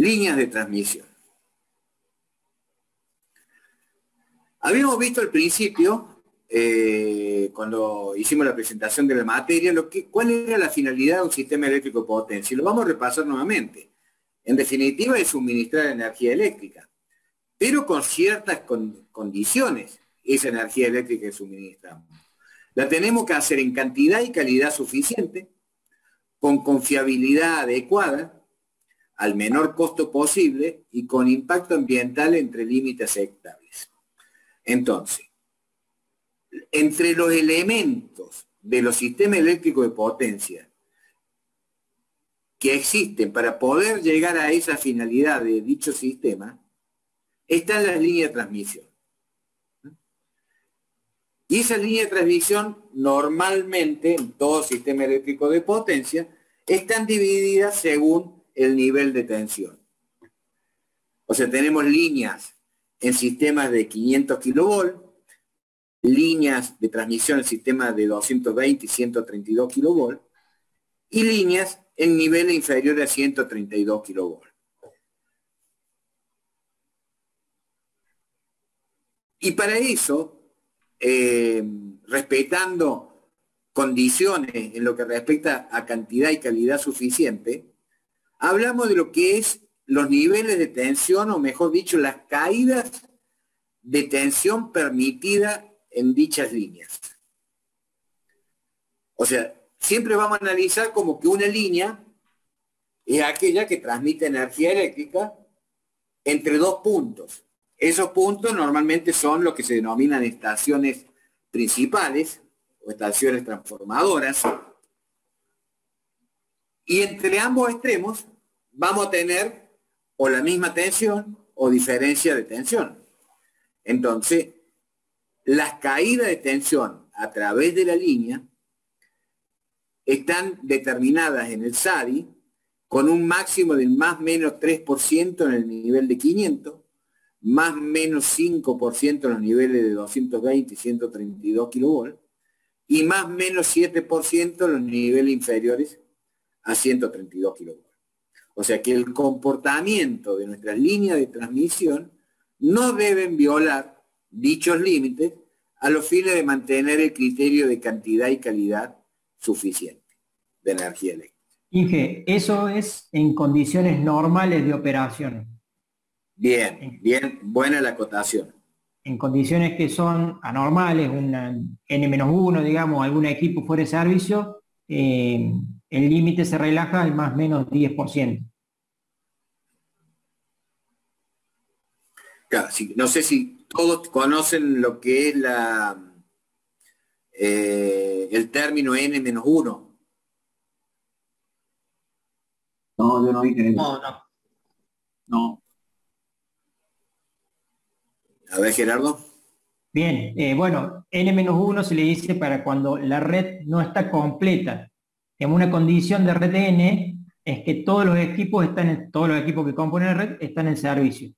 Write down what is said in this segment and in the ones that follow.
Líneas de transmisión. Habíamos visto al principio, cuando hicimos la presentación de la materia, cuál era la finalidad de un sistema eléctrico de potencia. Y lo vamos a repasar nuevamente. En definitiva, es suministrar energía eléctrica, pero con ciertas condiciones, esa energía eléctrica que suministramos. La tenemos que hacer en cantidad y calidad suficiente, con confiabilidad adecuada, al menor costo posible y con impacto ambiental entre límites aceptables. Entonces, entre los elementos de los sistemas eléctricos de potencia que existen para poder llegar a esa finalidad de dicho sistema, están las líneas de transmisión. Y esas líneas de transmisión normalmente en todo sistema eléctrico de potencia están divididas según el nivel de tensión. O sea, tenemos líneas en sistemas de 500 kV, líneas de transmisión en sistemas de 220 y 132 kV, y líneas en niveles inferiores a 132 kV. Y para eso, respetando condiciones en lo que respecta a cantidad y calidad suficiente, hablamos de lo que es los niveles de tensión, o mejor dicho, las caídas de tensión permitida en dichas líneas. O sea, siempre vamos a analizar como que una línea es aquella que transmite energía eléctrica entre dos puntos. Esos puntos normalmente son lo que se denominan estaciones principales o estaciones transformadoras. Y entre ambos extremos vamos a tener o la misma tensión o diferencia de tensión. Entonces, las caídas de tensión a través de la línea están determinadas en el SADI con un máximo del más menos 3% en el nivel de 500, más menos 5% en los niveles de 220 y 132 kV, y más menos 7% en los niveles inferiores a 132 kV. O sea que el comportamiento de nuestras líneas de transmisión no deben violar dichos límites a los fines de mantener el criterio de cantidad y calidad suficiente de energía eléctrica. Inge, eso es en condiciones normales de operación. Bien, bien, buena la acotación. En condiciones que son anormales, una N-1, digamos, algún equipo fuera de servicio, el límite se relaja al más menos 10%. Claro, sí, no sé si todos conocen lo que es el término N-1. No, yo no dije eso. No. No. A ver, Gerardo. Bien, bueno, N-1 se le dice para cuando la red no está completa. En una condición de red N es que todos los equipos que componen la red están en servicio.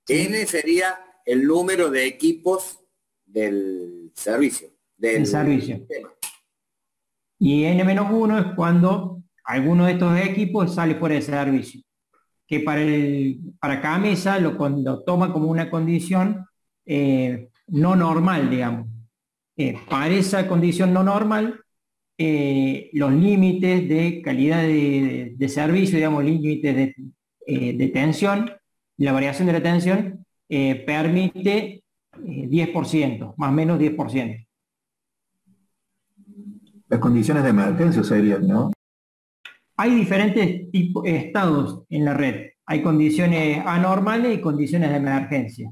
¿Sí? N sería el número de equipos del servicio. Del servicio. Sistema. Y N-1 es cuando alguno de estos equipos sale fuera de servicio. Que para CAMESA lo toma como una condición no normal, digamos. Para esa condición no normal, los límites de calidad de servicio, digamos, límites de tensión, la variación de la tensión permite 10%, más o menos 10%. Las condiciones de emergencia serían, ¿no? Hay diferentes estados en la red. Hay condiciones anormales y condiciones de emergencia.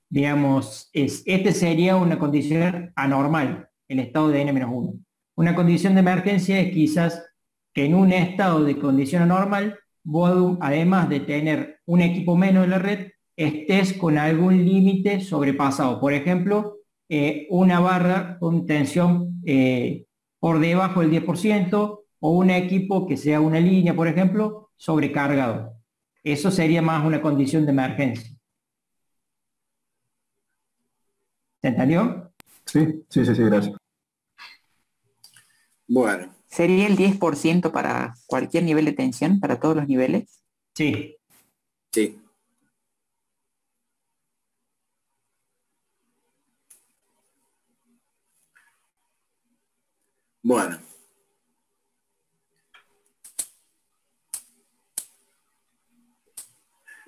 Digamos, este sería una condición anormal, el estado de N-1. Una condición de emergencia es quizás que en un estado de condición anormal, vos, además de tener un equipo menos en la red, estés con algún límite sobrepasado. Por ejemplo, una barra con tensión por debajo del 10%, o un equipo que sea una línea, por ejemplo, sobrecargado. Eso sería más una condición de emergencia. ¿Se entendió? Sí, gracias. Bueno, ¿Sería el 10% para cualquier nivel de tensión, para todos los niveles? Sí. Sí. Bueno.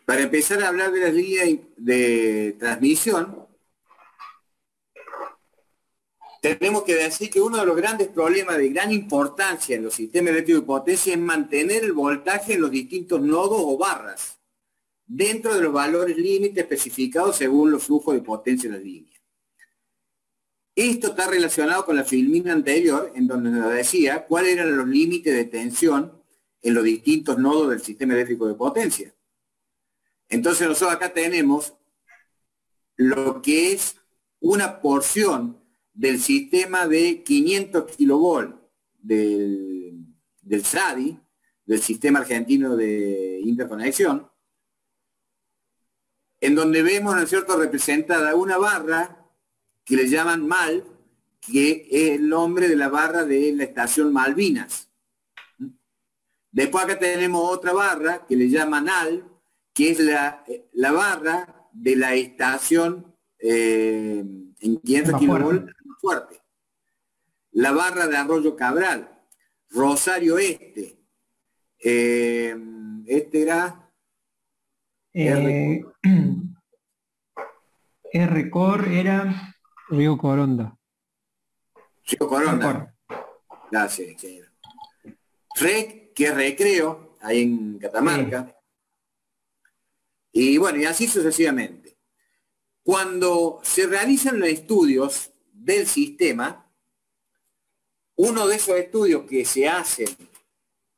Para empezar a hablar de las líneas de transmisión, tenemos que decir que uno de los grandes problemas de gran importancia en los sistemas eléctricos de potencia es mantener el voltaje en los distintos nodos o barras, dentro de los valores límites especificados según los flujos de potencia en la línea. Esto está relacionado con la filmina anterior, en donde nos decía cuáles eran los límites de tensión en los distintos nodos del sistema eléctrico de potencia. Entonces nosotros acá tenemos lo que es una porción del sistema de 500 kilovolt del SADI, del Sistema Argentino de Interconexión, en donde vemos, ¿no es cierto?, representada una barra que le llaman MAL, que es el nombre de la barra de la estación Malvinas. Después acá tenemos otra barra que le llaman AL, que es la barra de la estación en 500 kilovolts fuerte. La barra de Arroyo Cabral, Rosario Este. Este era... R-Core era Río Coronda. Río Coronda. Gracias, ingeniero. REC, que es Recreo, ahí en Catamarca. Sí. Y bueno, y así sucesivamente. Cuando se realizan los estudios del sistema, uno de esos estudios que se hacen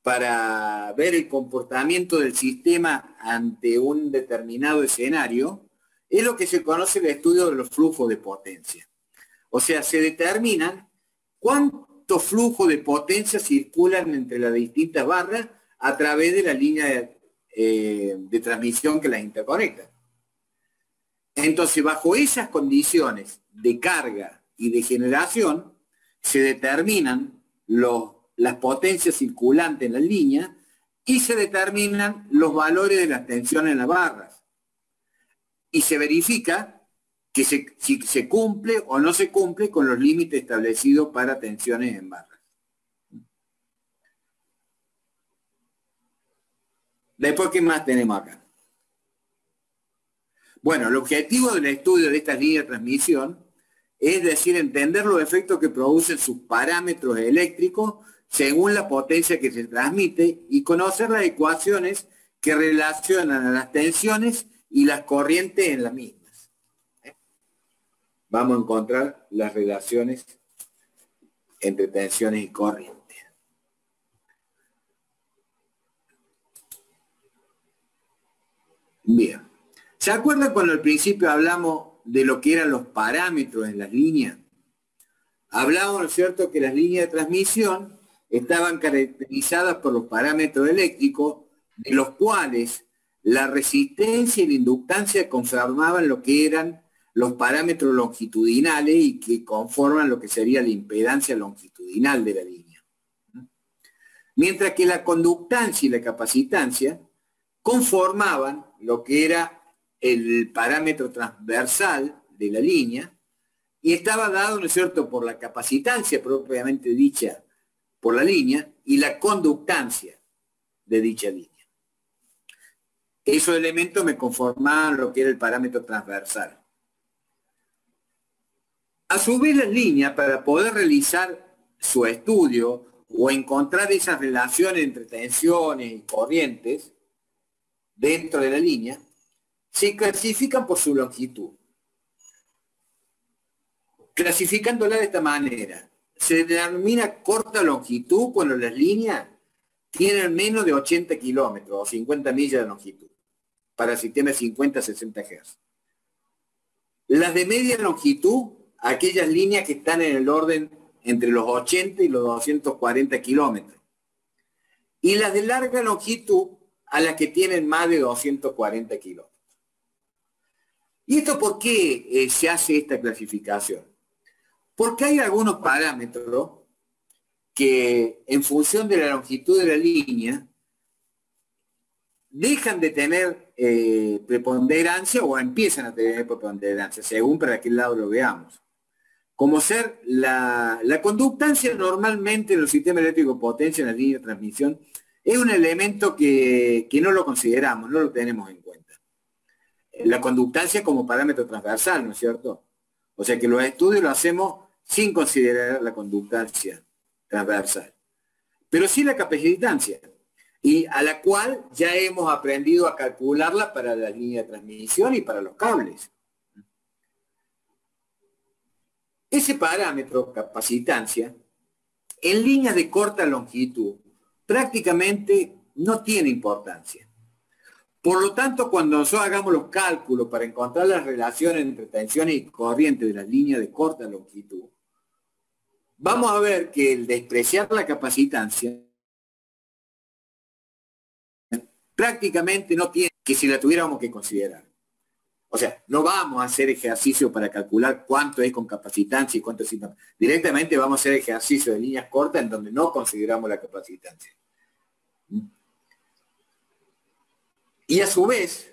para ver el comportamiento del sistema ante un determinado escenario, es lo que se conoce el estudio de los flujos de potencia. O sea, se determinan cuántos flujos de potencia circulan entre las distintas barras a través de la línea de transmisión que las interconecta. Entonces, bajo esas condiciones de carga y de generación, se determinan las potencias circulantes en la línea y se determinan los valores de las tensiones en las barras. Y se verifica que si se cumple o no se cumple con los límites establecidos para tensiones en barras. Después, ¿qué más tenemos acá? Bueno, el objetivo del estudio de estas líneas de transmisión es decir, entender los efectos que producen sus parámetros eléctricos según la potencia que se transmite y conocer las ecuaciones que relacionan a las tensiones y las corrientes en las mismas. Vamos a encontrar las relaciones entre tensiones y corrientes. Bien. ¿Se acuerdan cuando al principio hablamos de lo que eran los parámetros en las líneas? Hablamos, ¿no es cierto?, que las líneas de transmisión estaban caracterizadas por los parámetros eléctricos, de los cuales la resistencia y la inductancia conformaban lo que eran los parámetros longitudinales y que conforman lo que sería la impedancia longitudinal de la línea. Mientras que la conductancia y la capacitancia conformaban lo que era el parámetro transversal de la línea y estaba dado, ¿no es cierto?, por la capacitancia propiamente dicha por la línea y la conductancia de dicha línea. Esos elementos me conformaban lo que era el parámetro transversal. A su vez, las líneas, para poder realizar su estudio o encontrar esas relaciones entre tensiones y corrientes dentro de la línea, se clasifican por su longitud. Clasificándola de esta manera, se denomina corta longitud cuando las líneas tienen menos de 80 kilómetros o 50 millas de longitud, para sistemas de 50 a 60 Hz. Las de media longitud, aquellas líneas que están en el orden entre los 80 y los 240 kilómetros. Y las de larga longitud, a las que tienen más de 240 kilómetros. ¿Y esto por qué se hace esta clasificación? Porque hay algunos parámetros que en función de la longitud de la línea, dejan de tener preponderancia o empiezan a tener preponderancia, según para qué lado lo veamos. Como ser la conductancia normalmente en los sistemas eléctricos de potencia en la línea de transmisión es un elemento que no lo consideramos, no lo tenemos en cuenta. La conductancia como parámetro transversal, ¿no es cierto? O sea que los estudios lo hacemos sin considerar la conductancia transversal. Pero sí la capacitancia, y a la cual ya hemos aprendido a calcularla para la línea de transmisión y para los cables. Ese parámetro, capacitancia, en líneas de corta longitud, prácticamente no tiene importancia. Por lo tanto, cuando nosotros hagamos los cálculos para encontrar las relaciones entre tensiones y corrientes de las líneas de corta longitud, vamos a ver que el despreciar la capacitancia prácticamente no tiene, que si la tuviéramos que considerar. O sea, no vamos a hacer ejercicio para calcular cuánto es con capacitancia y cuánto es sin capacitancia. Directamente vamos a hacer ejercicio de líneas cortas en donde no consideramos la capacitancia. Y a su vez,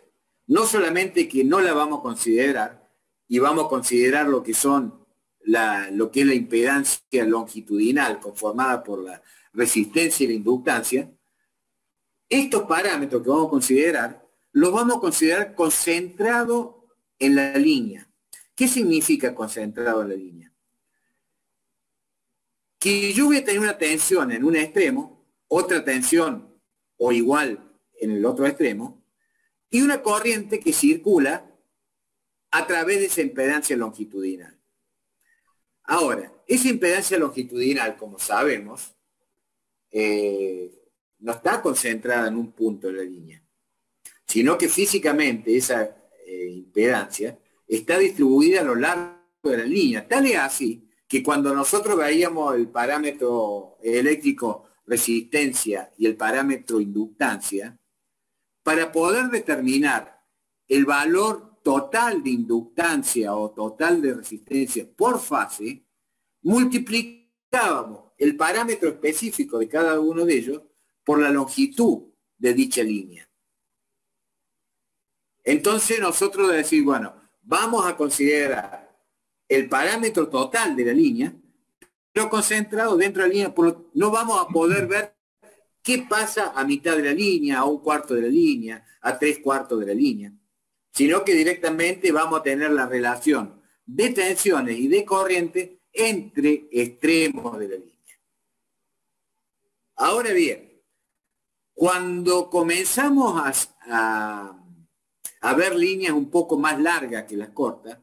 no solamente que no la vamos a considerar, y vamos a considerar lo que son lo que es la impedancia longitudinal conformada por la resistencia y la inductancia, estos parámetros que vamos a considerar, los vamos a considerar concentrados en la línea. ¿Qué significa concentrado en la línea? Que yo voy a tener una tensión en un extremo, otra tensión o igual en el otro extremo, y una corriente que circula a través de esa impedancia longitudinal. Ahora, esa impedancia longitudinal, como sabemos, no está concentrada en un punto de la línea, sino que físicamente esa impedancia está distribuida a lo largo de la línea. Tal es así que cuando nosotros veíamos el parámetro eléctrico resistencia y el parámetro inductancia, para poder determinar el valor total de inductancia o total de resistencia por fase, multiplicábamos el parámetro específico de cada uno de ellos por la longitud de dicha línea. Entonces nosotros decimos, bueno, vamos a considerar el parámetro total de la línea, pero concentrado dentro de la línea, no vamos a poder ver qué pasa a mitad de la línea, a un cuarto de la línea, a 3/4 de la línea, sino que directamente vamos a tener la relación de tensiones y de corriente entre extremos de la línea. Ahora bien, cuando comenzamos a ver líneas un poco más largas que las cortas,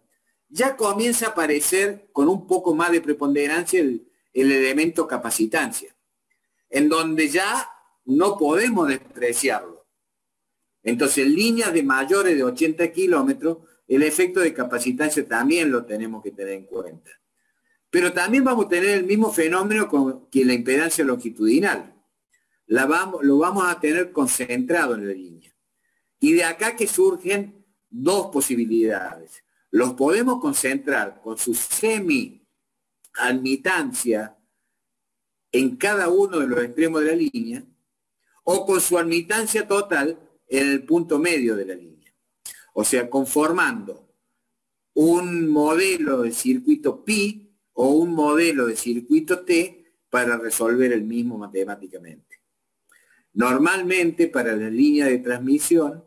ya comienza a aparecer con un poco más de preponderancia el elemento capacitancia, en donde ya no podemos despreciarlo. Entonces, en líneas de mayores de 80 kilómetros, el efecto de capacitancia también lo tenemos que tener en cuenta. Pero también vamos a tener el mismo fenómeno que la impedancia longitudinal. Lo vamos a tener concentrado en la línea. Y de acá que surgen dos posibilidades. Los podemos concentrar con su semi-admitancia en cada uno de los extremos de la línea, o con su admitancia total en el punto medio de la línea. O sea, conformando un modelo de circuito pi o un modelo de circuito T para resolver el mismo matemáticamente. Normalmente para la línea de transmisión,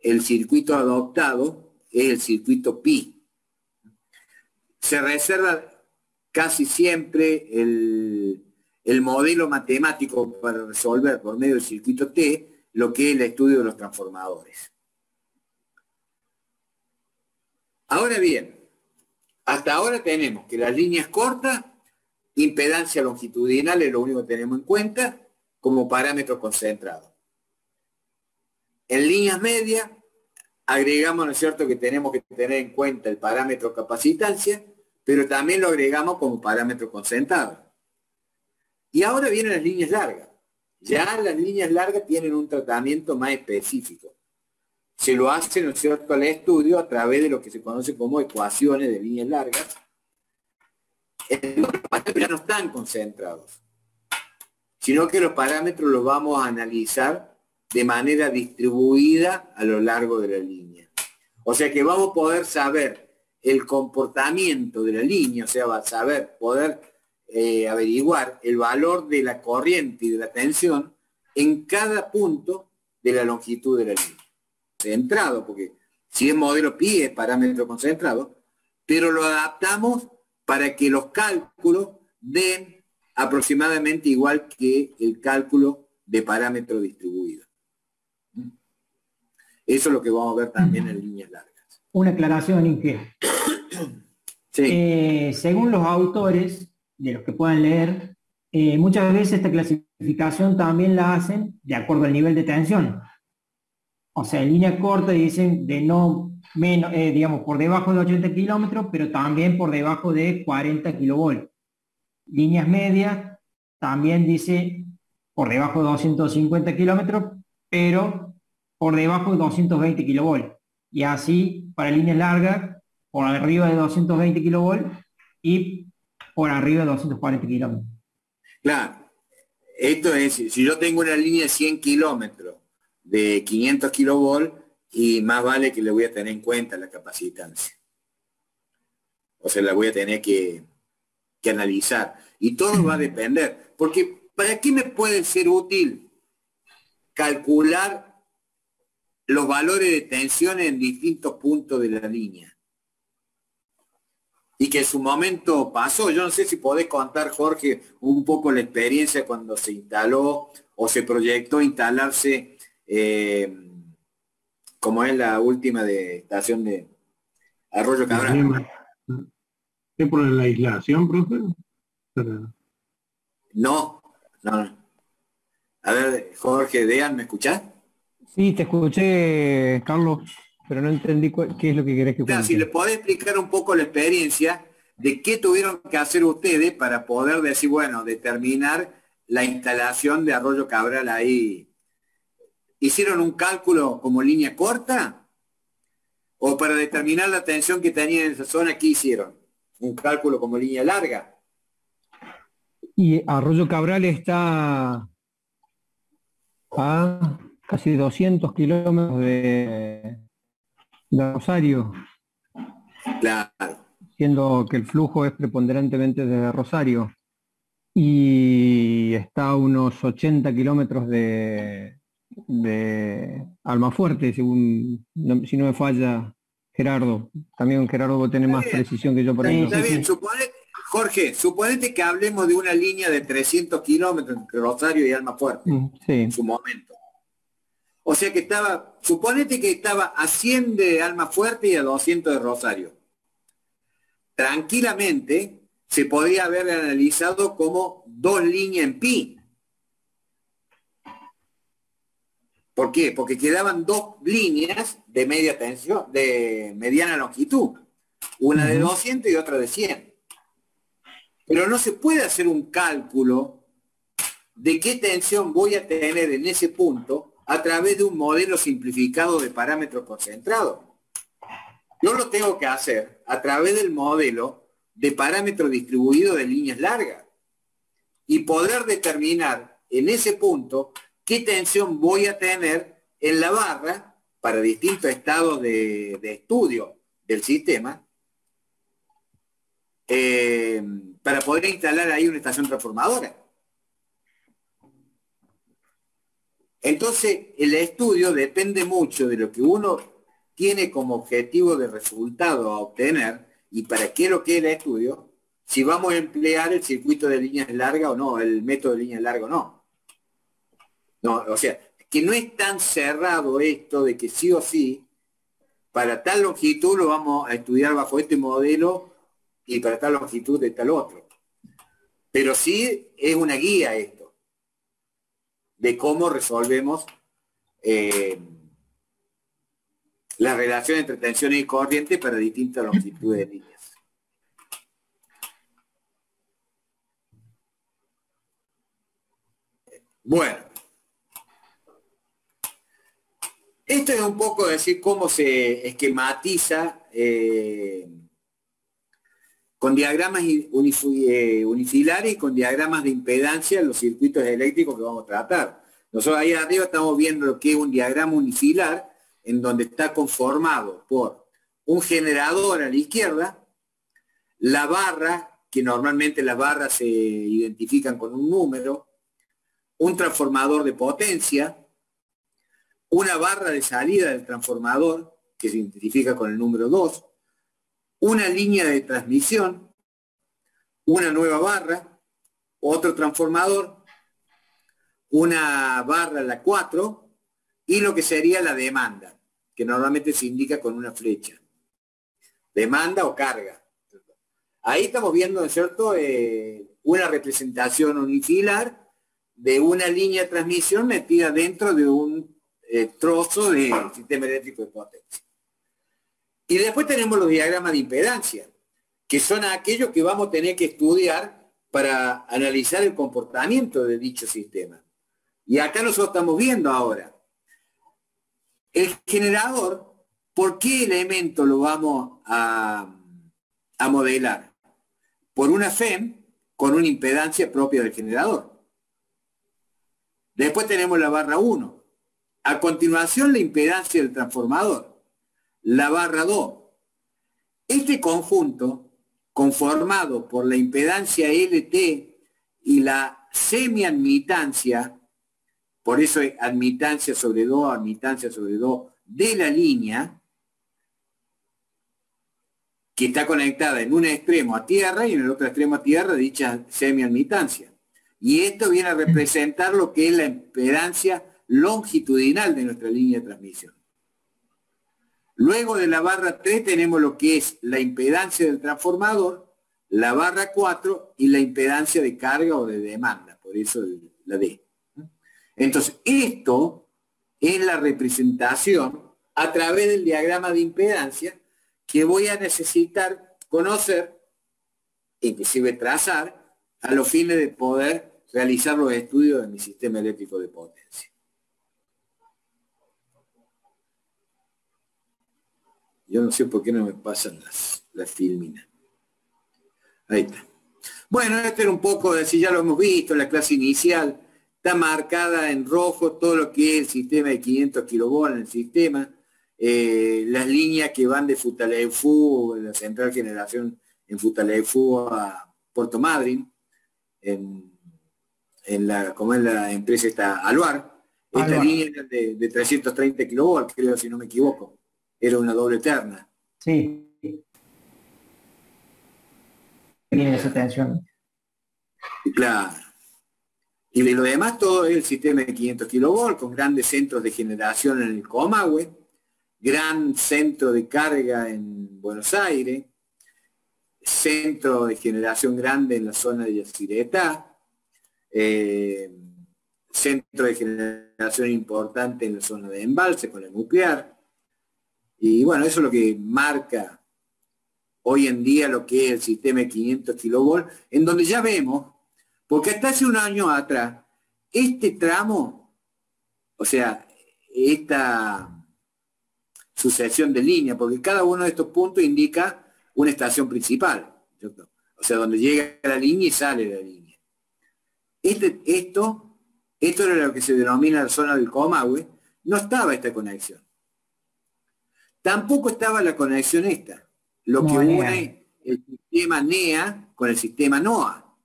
el circuito adoptado es el circuito pi. Se reserva casi siempre el modelo matemático para resolver por medio del circuito T lo que es el estudio de los transformadores. Ahora bien, hasta ahora tenemos que las líneas cortas, impedancia longitudinal es lo único que tenemos en cuenta como parámetro concentrado. En líneas medias, agregamos, ¿no es cierto?, que tenemos que tener en cuenta el parámetro capacitancia, pero también lo agregamos como parámetro concentrado. Y ahora vienen las líneas largas. Ya las líneas largas tienen un tratamiento más específico. Se lo hace, ¿no es cierto?, al estudio a través de lo que se conoce como ecuaciones de líneas largas, en donde los parámetros ya no están concentrados, sino que los parámetros los vamos a analizar de manera distribuida a lo largo de la línea. O sea que vamos a poder saber el comportamiento de la línea, o sea, va a saber, poder averiguar el valor de la corriente y de la tensión en cada punto de la longitud de la línea. Centrado, porque si es modelo pi es parámetro concentrado, pero lo adaptamos para que los cálculos den aproximadamente igual que el cálculo de parámetro distribuido. Eso es lo que vamos a ver también en líneas largas. Una aclaración, Inge. Sí. Según los autores, de los que puedan leer, muchas veces esta clasificación también la hacen de acuerdo al nivel de tensión. O sea, en línea corta dicen de no menos, digamos, por debajo de 80 kilómetros, pero también por debajo de 40 kilovolts. Líneas medias también dice por debajo de 250 kilómetros, pero por debajo de 220 kilovolts. Y así, para líneas largas, por arriba de 220 kilovolts y por arriba de 240 kilómetros. Claro. Esto es, si yo tengo una línea de 100 kilómetros de 500 kilovolts, y más vale que le voy a tener en cuenta la capacitancia. O sea, la voy a tener que analizar. Y todo va a depender. Porque, ¿para qué me puede ser útil calcular los valores de tensión en distintos puntos de la línea? Y que en su momento pasó. Yo no sé si podés contar, Jorge, un poco la experiencia cuando se instaló o se proyectó instalarse, como es la última de estación de Arroyo Cabral. ¿Qué por la aislación, profe? No. A ver, Jorge, Dean, ¿me escuchás? Sí, te escuché, Carlos, pero no entendí qué es lo que querés que Claro, cuente. si le podés explicar un poco la experiencia de qué tuvieron que hacer ustedes para poder decir, bueno, determinar la instalación de Arroyo Cabral ahí. ¿Hicieron un cálculo como línea corta? ¿O para determinar la tensión que tenía en esa zona, qué hicieron? ¿Un cálculo como línea larga? Y Arroyo Cabral está a casi 200 kilómetros de Rosario, Claro. siendo que el flujo es preponderantemente desde Rosario. Y está a unos 80 kilómetros de Almafuerte, según, si no me falla Gerardo. También Gerardo vos tenés más precisión que yo por eso. Está bien, Jorge, suponete que hablemos de una línea de 300 kilómetros entre Rosario y Almafuerte, Sí. en su momento. O sea que suponete que estaba a 100 de Almafuerte y a 200 de Rosario. Tranquilamente se podría haber analizado como dos líneas en pi. ¿Por qué? Porque quedaban dos líneas de media tensión, de mediana longitud. Una de 200 y otra de 100. Pero no se puede hacer un cálculo de qué tensión voy a tener en ese punto a través de un modelo simplificado de parámetros concentrados. Yo lo tengo que hacer a través del modelo de parámetros distribuidos de líneas largas y poder determinar en ese punto qué tensión voy a tener en la barra para distintos estados de estudio del sistema, para poder instalar ahí una estación transformadora. Entonces, el estudio depende mucho de lo que uno tiene como objetivo de resultado a obtener y para qué lo que es el estudio, si vamos a emplear el circuito de líneas largas o no, el método de líneas largas o no. No, o sea, que no es tan cerrado esto de que sí o sí, para tal longitud lo vamos a estudiar bajo este modelo y para tal longitud de tal otro. Pero sí es una guía esto, de cómo resolvemos la relación entre tensiones y corriente para distintas longitudes de líneas. Bueno, esto es un poco con diagramas unifilares y con diagramas de impedancia en los circuitos eléctricos que vamos a tratar. Nosotros ahí arriba estamos viendo lo que es un diagrama unifilar, en donde está conformado por un generador a la izquierda, la barra, que normalmente las barras se identifican con un número, un transformador de potencia, una barra de salida del transformador, que se identifica con el número 2, una línea de transmisión, una nueva barra, otro transformador, una barra, la 4, y lo que sería la demanda, que normalmente se indica con una flecha. Demanda o carga. Ahí estamos viendo, ¿no es cierto?, una representación unifilar de una línea de transmisión metida dentro de un trozo del sistema eléctrico de potencia. Y después tenemos los diagramas de impedancia, que son aquellos que vamos a tener que estudiar para analizar el comportamiento de dicho sistema. Y acá nosotros estamos viendo ahora el generador. ¿Por qué elemento lo vamos a modelar? Por una FEM con una impedancia propia del generador. Después tenemos la barra 1. A continuación, la impedancia del transformador. La barra 2. Este conjunto, conformado por la impedancia LT y la semiadmitancia, por eso es admitancia sobre 2 de la línea, que está conectada en un extremo a tierra y en el otro extremo a tierra dicha semiadmitancia. Y esto viene a representar lo que es la impedancia longitudinal de nuestra línea de transmisión. Luego de la barra 3 tenemos lo que es la impedancia del transformador, la barra 4 y la impedancia de carga o de demanda, por eso la D. Entonces, esto es la representación a través del diagrama de impedancia que voy a necesitar conocer, inclusive trazar, a los fines de poder realizar los estudios de mi sistema eléctrico de potencia. Yo no sé por qué no me pasan las filminas. Ahí está. Bueno, este era un poco, si ya lo hemos visto en la clase inicial, está marcada en rojo todo lo que es el sistema de 500 kV en el sistema. Las líneas que van de Futaleufú, la central generación en Futaleufú a Puerto Madryn, como es la empresa esta Aluar. Esta línea era de 330 kV, creo, si no me equivoco. Era una doble terna. Sí. Tiene esa tensión. Claro. Y de lo demás todo es el sistema de 500 kV con grandes centros de generación en el Comahue, gran centro de carga en Buenos Aires, centro de generación grande en la zona de Yacyretá, centro de generación importante en la zona de embalse con el nuclear. Y bueno, eso es lo que marca hoy en día lo que es el sistema de 500 kV, en donde ya vemos, porque hasta hace un año atrás, este tramo, o sea, esta sucesión de líneas, porque cada uno de estos puntos indica una estación principal, ¿cierto? O sea, donde llega la línea y sale la línea. Esto era lo que se denomina la zona del Comahue, no estaba esta conexión. Tampoco estaba la conexión esta, lo que une el sistema NEA con el sistema NOA.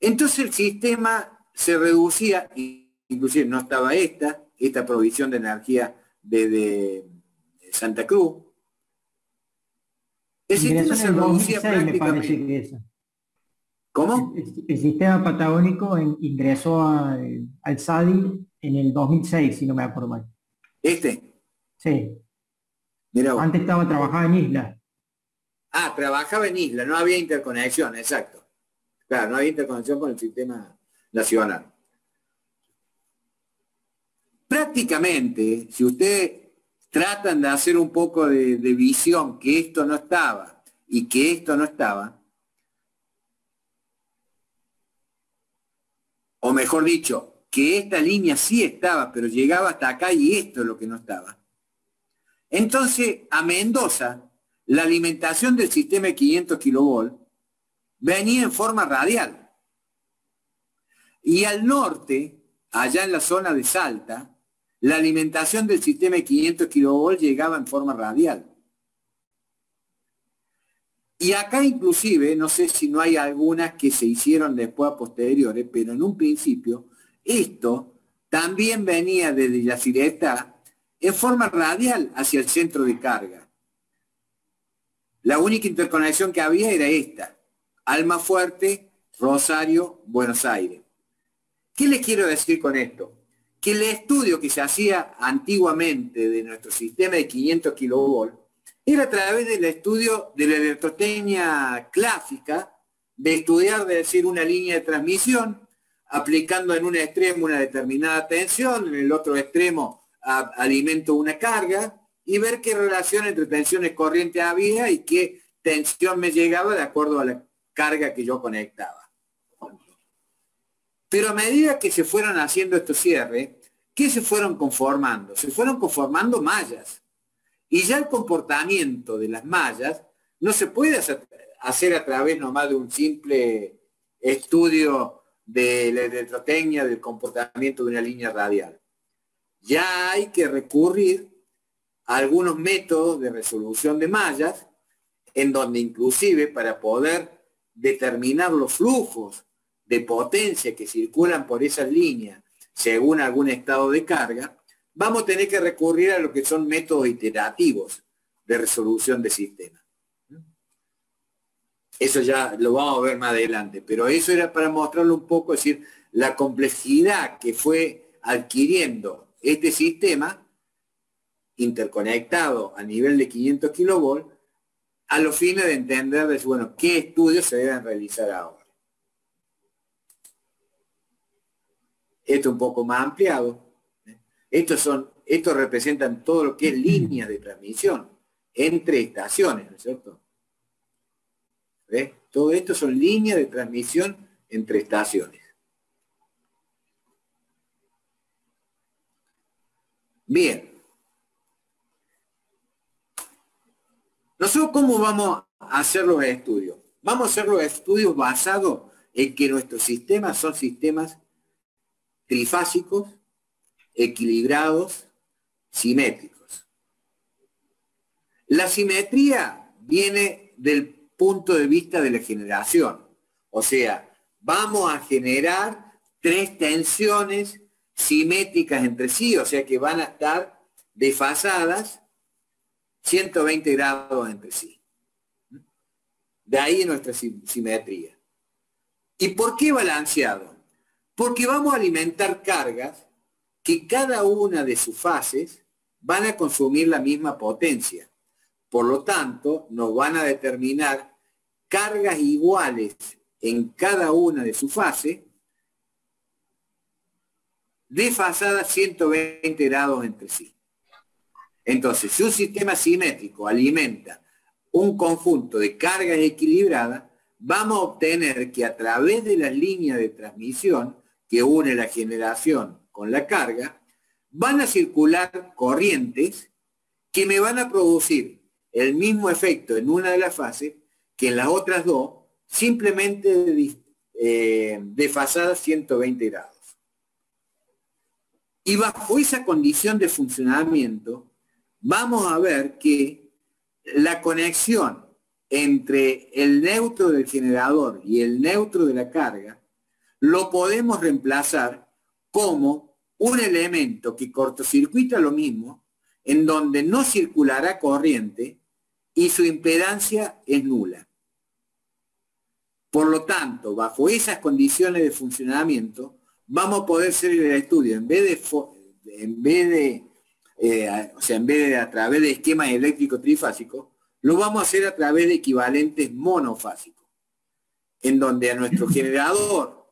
Entonces el sistema se reducía, inclusive no estaba esta provisión de energía de Santa Cruz. El sistema se reducía prácticamente. ¿Cómo? El sistema patagónico ingresó al SADI en el 2006, si no me acuerdo mal. Sí. Mirá, antes trabajaba en isla. Ah, trabajaba en isla, no había interconexión, exacto. Claro, no había interconexión con el sistema nacional. Prácticamente, si ustedes tratan de hacer un poco de visión que esto no estaba y que esto no estaba, o mejor dicho, que esta línea sí estaba, pero llegaba hasta acá y esto es lo que no estaba. Entonces, a Mendoza la alimentación del sistema de 500 kilovolt venía en forma radial. Y al norte, allá en la zona de Salta, la alimentación del sistema de 500 kilovolt llegaba en forma radial. Y acá inclusive, no sé si no hay algunas que se hicieron después a posteriores, pero en un principio, esto también venía desde Yacyretá en forma radial hacia el centro de carga. La única interconexión que había era esta: Almafuerte, Rosario, Buenos Aires. ¿Qué les quiero decir con esto? Que el estudio que se hacía antiguamente de nuestro sistema de 500 kilovolt era a través del estudio de la electrotecnia clásica, de estudiar, de decir, una línea de transmisión, aplicando en un extremo una determinada tensión, en el otro extremo alimento una carga, y ver qué relación entre tensiones corriente había y qué tensión me llegaba de acuerdo a la carga que yo conectaba. Pero a medida que se fueron haciendo estos cierres, ¿qué se fueron conformando? Se fueron conformando mallas. Y ya el comportamiento de las mallas no se puede hacer a través nomás de un simple estudio de la electrotecnia del comportamiento de una línea radial. Ya hay que recurrir a algunos métodos de resolución de mallas, en donde inclusive para poder determinar los flujos de potencia que circulan por esas líneas según algún estado de carga, vamos a tener que recurrir a lo que son métodos iterativos de resolución de sistemas. Eso ya lo vamos a ver más adelante, pero eso era para mostrarle un poco, es decir, la complejidad que fue adquiriendo este sistema interconectado a nivel de 500 kilovolt a los fines de entender, bueno, qué estudios se deben realizar ahora. Esto un poco más ampliado. Estos representan todo lo que es líneas de transmisión entre estaciones, ¿no es cierto? ¿Ves? Todo esto son líneas de transmisión entre estaciones. Bien. Nosotros, ¿cómo vamos a hacer los estudios? Vamos a hacer los estudios basados en que nuestros sistemas son sistemas trifásicos, equilibrados, simétricos. La simetría viene del punto de vista de la generación. O sea, vamos a generar tres tensiones simétricas entre sí, o sea que van a estar desfasadas 120 grados entre sí. De ahí nuestra simetría. ¿Y por qué balanceado? Porque vamos a alimentar cargas que cada una de sus fases van a consumir la misma potencia. Por lo tanto, nos van a determinar cargas iguales en cada una de sus fases, desfasadas 120 grados entre sí. Entonces, si un sistema simétrico alimenta un conjunto de cargas equilibradas, vamos a obtener que a través de las líneas de transmisión que une la generación con la carga, van a circular corrientes que me van a producir el mismo efecto en una de las fases que en las otras dos, simplemente desfasadas 120 grados. Y bajo esa condición de funcionamiento, vamos a ver que la conexión entre el neutro del generador y el neutro de la carga lo podemos reemplazar como un elemento que cortocircuita lo mismo, en donde no circulará corriente y su impedancia es nula. Por lo tanto, bajo esas condiciones de funcionamiento, vamos a poder hacer el estudio, en vez de a través de esquemas eléctricos trifásicos, lo vamos a hacer a través de equivalentes monofásicos, en donde a nuestro generador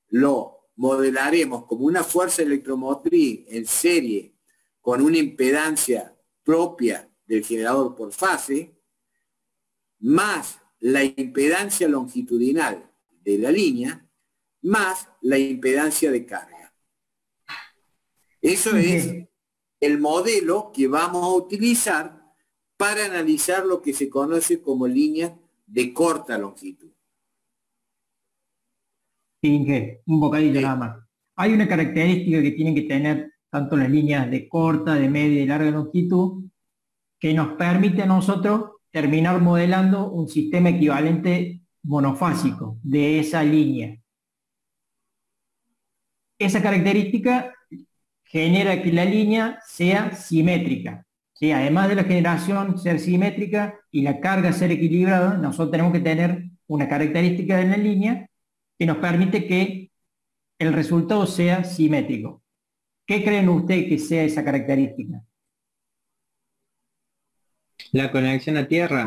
lo modelaremos como una fuerza electromotriz en serie con una impedancia propia del generador por fase, más la impedancia longitudinal de la línea, más la impedancia de carga. Eso es el modelo que vamos a utilizar para analizar lo que se conoce como líneas de corta longitud. Inge, un bocadillo Sí. nada más. Hay una característica que tienen que tener tanto las líneas de corta, de media y larga longitud, que nos permite a nosotros terminar modelando un sistema equivalente monofásico de esa línea. Esa característica genera que la línea sea simétrica. ¿Sí? Además de la generación ser simétrica y la carga ser equilibrada, nosotros tenemos que tener una característica en la línea que nos permite que el resultado sea simétrico. ¿Qué creen ustedes que sea esa característica? La conexión a tierra.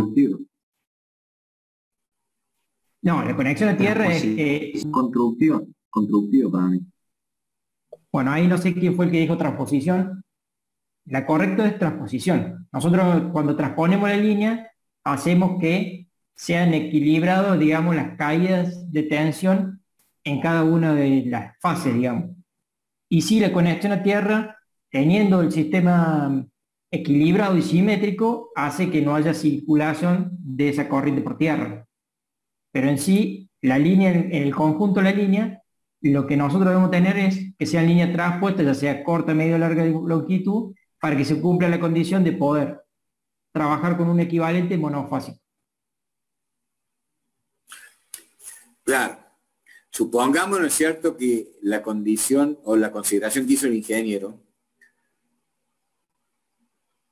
No, la conexión a tierra es que... Constructivo para mí. Bueno, ahí no sé quién fue el que dijo transposición. La correcta es transposición. Nosotros cuando transponemos la línea, hacemos que sean equilibrados, digamos, las caídas de tensión en cada una de las fases, digamos. Y si la conexión a tierra, teniendo el sistema equilibrado y simétrico, hace que no haya circulación de esa corriente por tierra. Pero en sí, la línea, en el conjunto de la línea, lo que nosotros debemos tener es que sean líneas transpuestas, ya sea corta, media o larga longitud, para que se cumpla la condición de poder trabajar con un equivalente monofásico. Claro. Supongamos, ¿no es cierto?, que la condición o la consideración que hizo el ingeniero,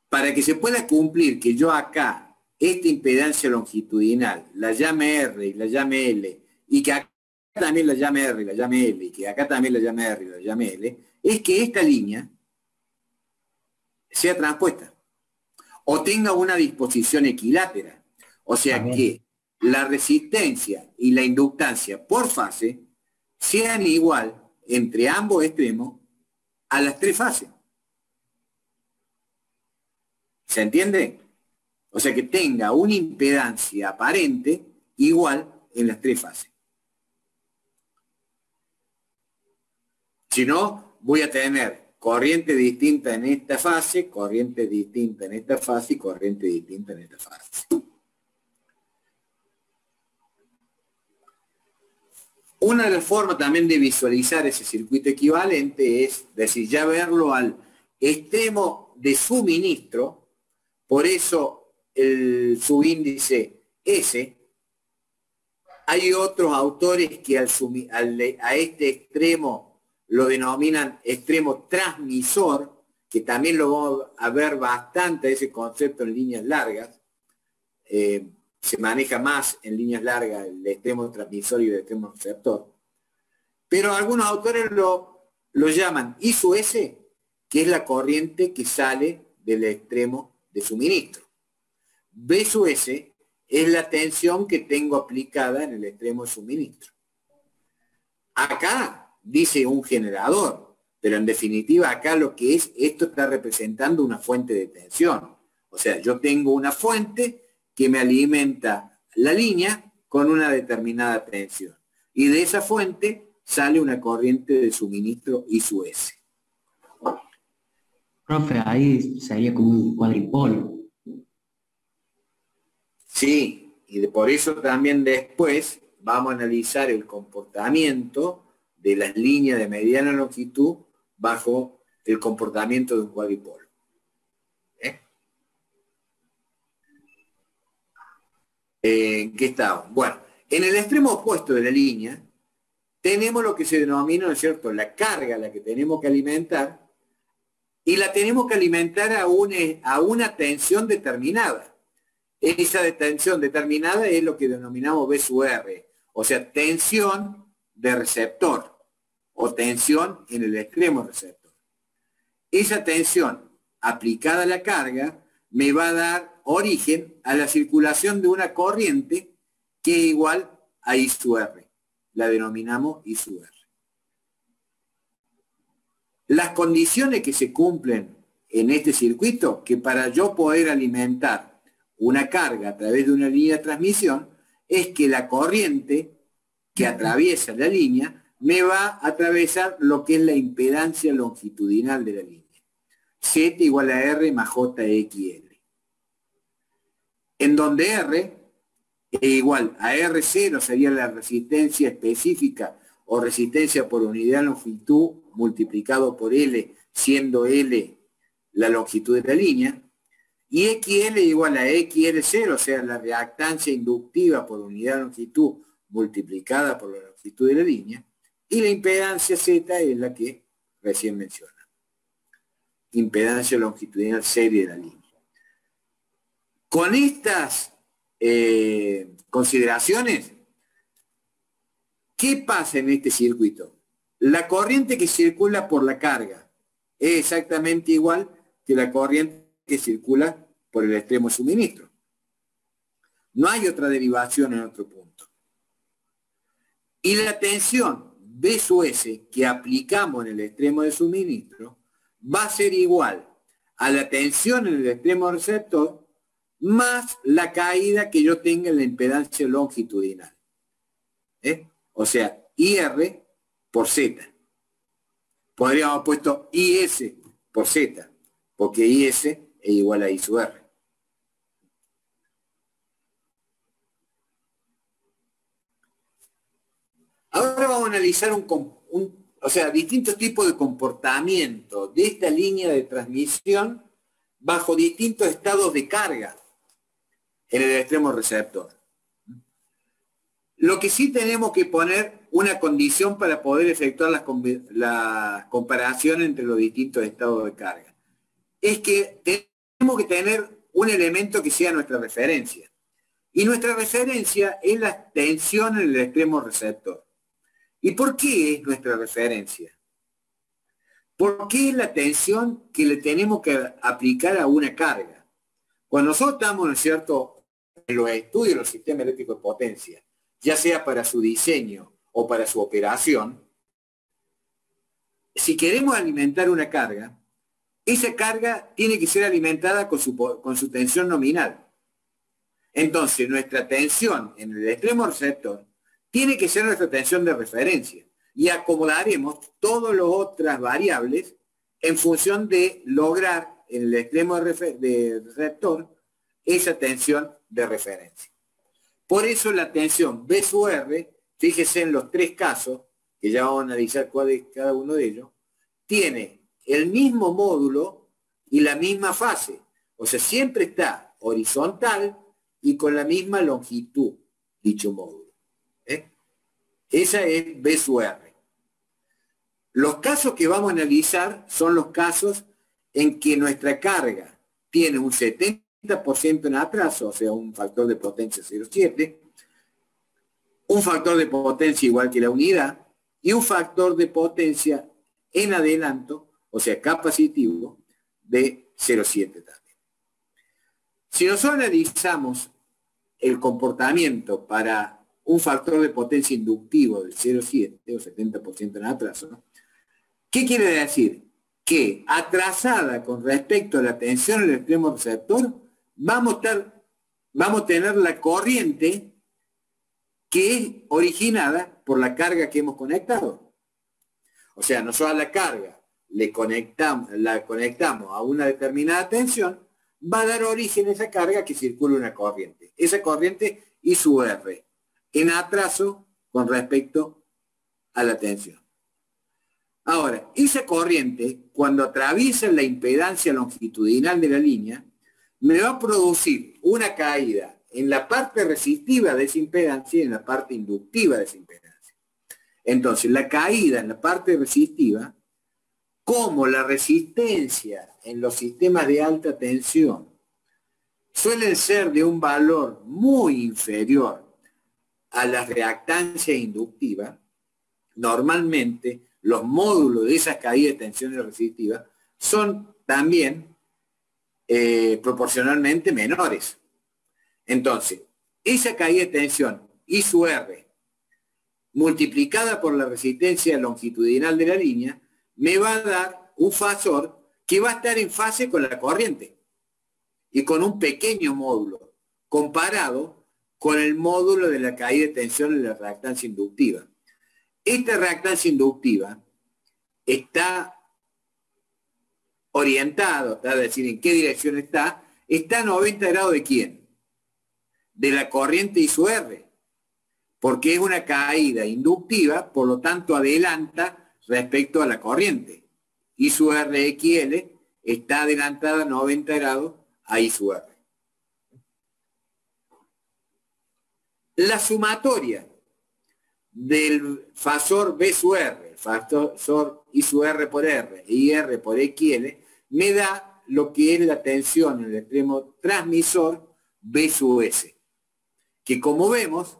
para que se pueda cumplir que yo acá, esta impedancia longitudinal, la llame R y la llame L, y que acá también la llame R y la llame L, y que acá también la llame R y la llame L, es que esta línea sea transpuesta o tenga una disposición equilátera. O sea que la resistencia y la inductancia por fase sean igual entre ambos extremos a las tres fases. ¿Se entiende? O sea que tenga una impedancia aparente igual en las tres fases. Si no, voy a tener corriente distinta en esta fase, corriente distinta en esta fase y corriente distinta en esta fase. Una de las formas también de visualizar ese circuito equivalente es decir, ya verlo al extremo de suministro, por eso el subíndice S. Hay otros autores que a este extremo lo denominan extremo transmisor, que también lo vamos a ver bastante ese concepto en líneas largas. Se maneja más en líneas largas el extremo transmisor y el extremo receptor. Pero algunos autores lo llaman I sub S, que es la corriente que sale del extremo de suministro. B sub S es la tensión que tengo aplicada en el extremo de suministro. Acá dice un generador, pero en definitiva acá lo que es, esto está representando una fuente de tensión. O sea, yo tengo una fuente que me alimenta la línea con una determinada tensión. Y de esa fuente sale una corriente de suministro I sub S. Profe, ahí sería como un cuadripolo. Sí, y por eso también después vamos a analizar el comportamiento de las líneas de mediana longitud bajo el comportamiento de un cuadripolo. ¿En qué estamos? Bueno, en el extremo opuesto de la línea tenemos lo que se denomina, ¿no es cierto?, la carga a la que tenemos que alimentar, y la tenemos que alimentar a una tensión determinada. Esa tensión determinada es lo que denominamos B sub R, o sea, tensión de receptor o tensión en el extremo receptor. Esa tensión aplicada a la carga me va a dar origen a la circulación de una corriente que es igual a I sub R. La denominamos I sub R. Las condiciones que se cumplen en este circuito, que para yo poder alimentar una carga a través de una línea de transmisión, es que la corriente que atraviesa la línea me va a atravesar lo que es la impedancia longitudinal de la línea. Z igual a R más JXL. en donde R es igual a R0, sería la resistencia específica o resistencia por unidad de longitud multiplicado por L, siendo L la longitud de la línea, y XL igual a XL0, o sea, la reactancia inductiva por unidad de longitud multiplicada por la longitud de la línea, y la impedancia Z es la que recién mencioné. Impedancia longitudinal serie de la línea. Con estas consideraciones, ¿qué pasa en este circuito? La corriente que circula por la carga es exactamente igual que la corriente que circula por el extremo de suministro. No hay otra derivación en otro punto. Y la tensión B sub S que aplicamos en el extremo de suministro va a ser igual a la tensión en el extremo receptor más la caída que yo tenga en la impedancia longitudinal. O sea, IR por Z. Podríamos haber puesto IS por Z, porque IS es igual a I sub R. Ahora vamos a analizar distintos tipos de comportamiento de esta línea de transmisión bajo distintos estados de carga en el extremo receptor. Lo que sí tenemos que poner una condición para poder efectuar la comparación entre los distintos estados de carga es que tenemos que tener un elemento que sea nuestra referencia. Y nuestra referencia es la tensión en el extremo receptor. ¿Y por qué es nuestra referencia? Porque es la tensión que le tenemos que aplicar a una carga. Cuando nosotros estamos, ¿no es cierto?, en los estudios de los sistemas eléctricos de potencia, ya sea para su diseño o para su operación, si queremos alimentar una carga, esa carga tiene que ser alimentada con su tensión nominal. Entonces, nuestra tensión en el extremo receptor tiene que ser nuestra tensión de referencia y acomodaremos todas las otras variables en función de lograr en el extremo de receptor esa tensión de referencia. Por eso la tensión B sub R, fíjese en los tres casos, que ya vamos a analizar cuál es cada uno de ellos, tiene el mismo módulo y la misma fase. O sea, siempre está horizontal y con la misma longitud, dicho módulo. Esa es B sub R. Los casos que vamos a analizar son los casos en que nuestra carga tiene un 70% en atraso, o sea, un factor de potencia 0,7, un factor de potencia igual que la unidad, y un factor de potencia en adelanto, o sea, capacitivo, de 0,7 también. Si nosotros analizamos el comportamiento para un factor de potencia inductivo del 0,7 o 70% en atraso, ¿no? ¿Qué quiere decir? Que atrasada con respecto a la tensión en el extremo receptor, vamos a tener la corriente que es originada por la carga que hemos conectado. O sea, nosotros a la carga la conectamos a una determinada tensión, va a dar origen a esa carga que circula una corriente. Esa corriente I sub R, en atraso con respecto a la tensión. Ahora, esa corriente, cuando atraviesa la impedancia longitudinal de la línea, me va a producir una caída en la parte resistiva de esa impedancia y en la parte inductiva de esa impedancia. Entonces, la caída en la parte resistiva, como la resistencia en los sistemas de alta tensión suelen ser de un valor muy inferior a la reactancia inductiva, normalmente los módulos de esas caídas de tensiones resistivas son también proporcionalmente menores. Entonces, esa caída de tensión I sub R multiplicada por la resistencia longitudinal de la línea me va a dar un fasor que va a estar en fase con la corriente y con un pequeño módulo comparado con el módulo de la caída de tensión en la reactancia inductiva. Esta reactancia inductiva está orientado, es decir, en qué dirección está a 90 grados de quién? de la corriente I sub R, porque es una caída inductiva, por lo tanto adelanta respecto a la corriente. I sub R XL está adelantada 90 grados a I sub R. La sumatoria del fasor B sub R, el fasor I sub R por R y R por XL, me da lo que es la tensión en el extremo transmisor B sub S, que como vemos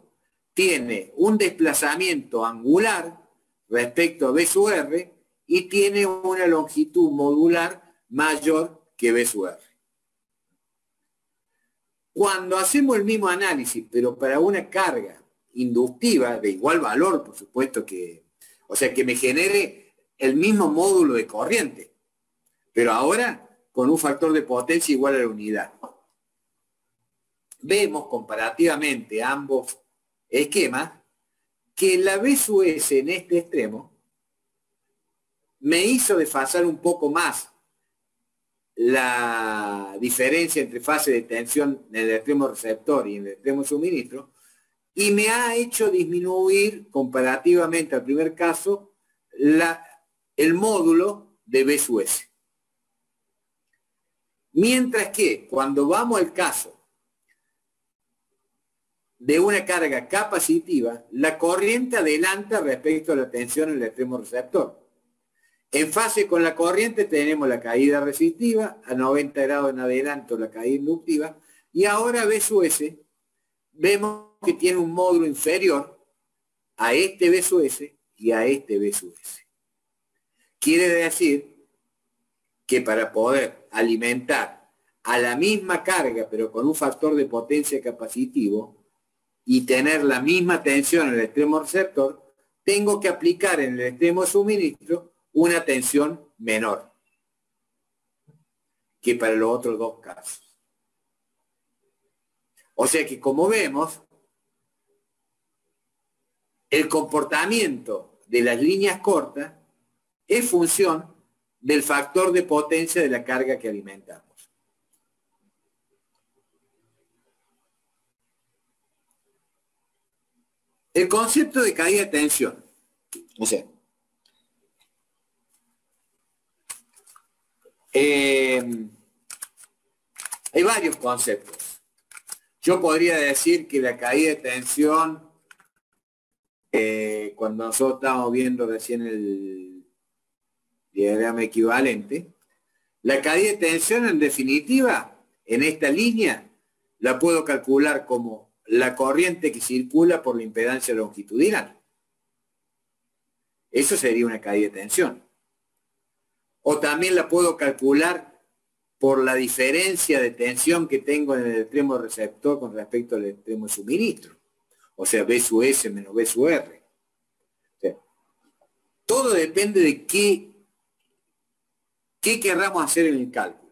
tiene un desplazamiento angular respecto a B sub R y tiene una longitud modular mayor que B sub R. Cuando hacemos el mismo análisis, pero para una carga inductiva de igual valor, por supuesto que, o sea, que me genere el mismo módulo de corriente, pero ahora con un factor de potencia igual a la unidad. Vemos comparativamente ambos esquemas que la B sub S en este extremo me hizo desfasar un poco más la diferencia entre fase de tensión en el extremo receptor y en el extremo suministro, y me ha hecho disminuir comparativamente al primer caso el módulo de B sub S. Mientras que cuando vamos al caso de una carga capacitiva, la corriente adelanta respecto a la tensión en el extremo receptor. En fase con la corriente tenemos la caída resistiva, a 90 grados en adelanto la caída inductiva, y ahora B sub S, vemos que tiene un módulo inferior a este B sub S y a este B sub S. Quiere decir que para poder alimentar a la misma carga, pero con un factor de potencia capacitivo, y tener la misma tensión en el extremo receptor, tengo que aplicar en el extremo suministro una tensión menor que para los otros dos casos. O sea que, como vemos, el comportamiento de las líneas cortas es función del factor de potencia de la carga que alimentamos. El concepto de caída de tensión. O sea, hay varios conceptos. Yo podría decir que la caída de tensión, cuando nosotros estábamos viendo recién el diagrama equivalente, la caída de tensión en definitiva, en esta línea, la puedo calcular como la corriente que circula por la impedancia longitudinal. Eso sería una caída de tensión. O también la puedo calcular por la diferencia de tensión que tengo en el extremo receptor con respecto al extremo suministro. O sea, B sub S menos B sub R. O sea, todo depende de qué querramos hacer en el cálculo.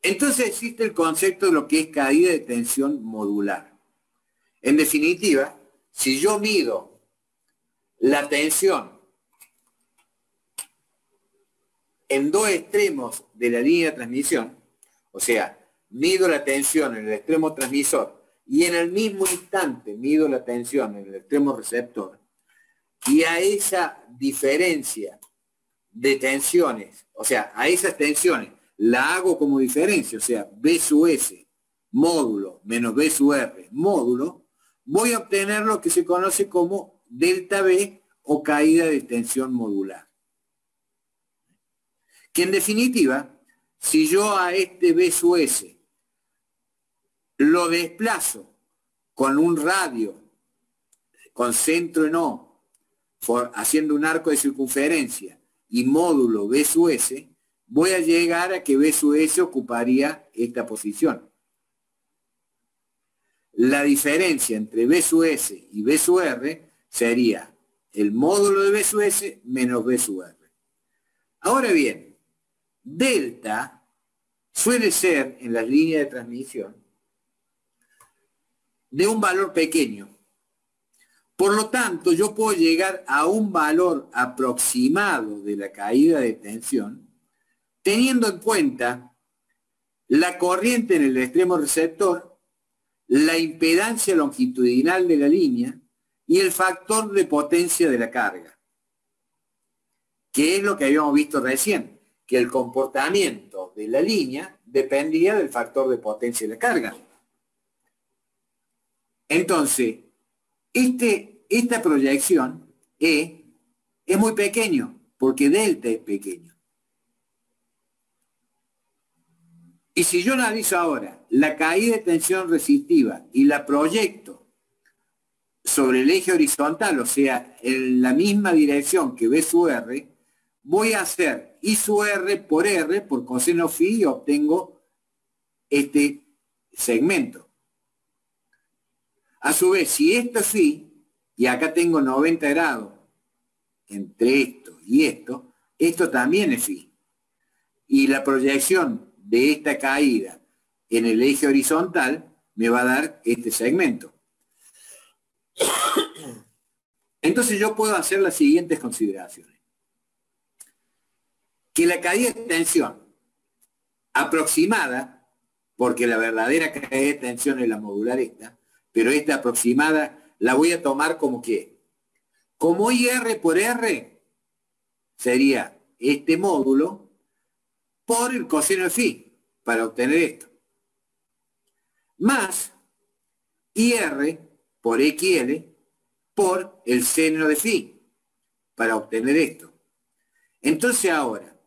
Entonces existe el concepto de lo que es caída de tensión modular. En definitiva, si yo mido la tensión en dos extremos de la línea de transmisión, o sea, mido la tensión en el extremo transmisor y en el mismo instante mido la tensión en el extremo receptor, y a esa diferencia de tensiones, o sea, a esas tensiones, la hago como diferencia, o sea, B sub S módulo menos B sub R módulo, voy a obtener lo que se conoce como delta B o caída de tensión modular. Que en definitiva, si yo a este B sub S lo desplazo con un radio, con centro en O, haciendo un arco de circunferencia y módulo B sub S, voy a llegar a que B sub S ocuparía esta posición. La diferencia entre B sub S y B sub R sería el módulo de B sub S menos B sub R. Ahora bien, delta suele ser en las líneas de transmisión de un valor pequeño. Por lo tanto, yo puedo llegar a un valor aproximado de la caída de tensión teniendo en cuenta la corriente en el extremo receptor, la impedancia longitudinal de la línea y el factor de potencia de la carga, que es lo que habíamos visto recién, que el comportamiento de la línea dependía del factor de potencia de la carga. Entonces, esta proyección E es muy pequeño, porque delta es pequeño. Y si yo analizo ahora la caída de tensión resistiva y la proyecto sobre el eje horizontal, o sea, en la misma dirección que B sub R, voy a hacer I sub R por coseno phi y obtengo este segmento. A su vez, si esto es phi, y acá tengo 90 grados entre esto y esto también es phi. Y la proyección de esta caída en el eje horizontal me va a dar este segmento. Entonces yo puedo hacer las siguientes consideraciones. Que la caída de tensión aproximada, porque la verdadera caída de tensión es la modular esta, pero esta aproximada la voy a tomar como que, como IR por R sería este módulo por el coseno de phi, para obtener esto. Más IR por XL por el seno de phi, para obtener esto. Entonces ahora,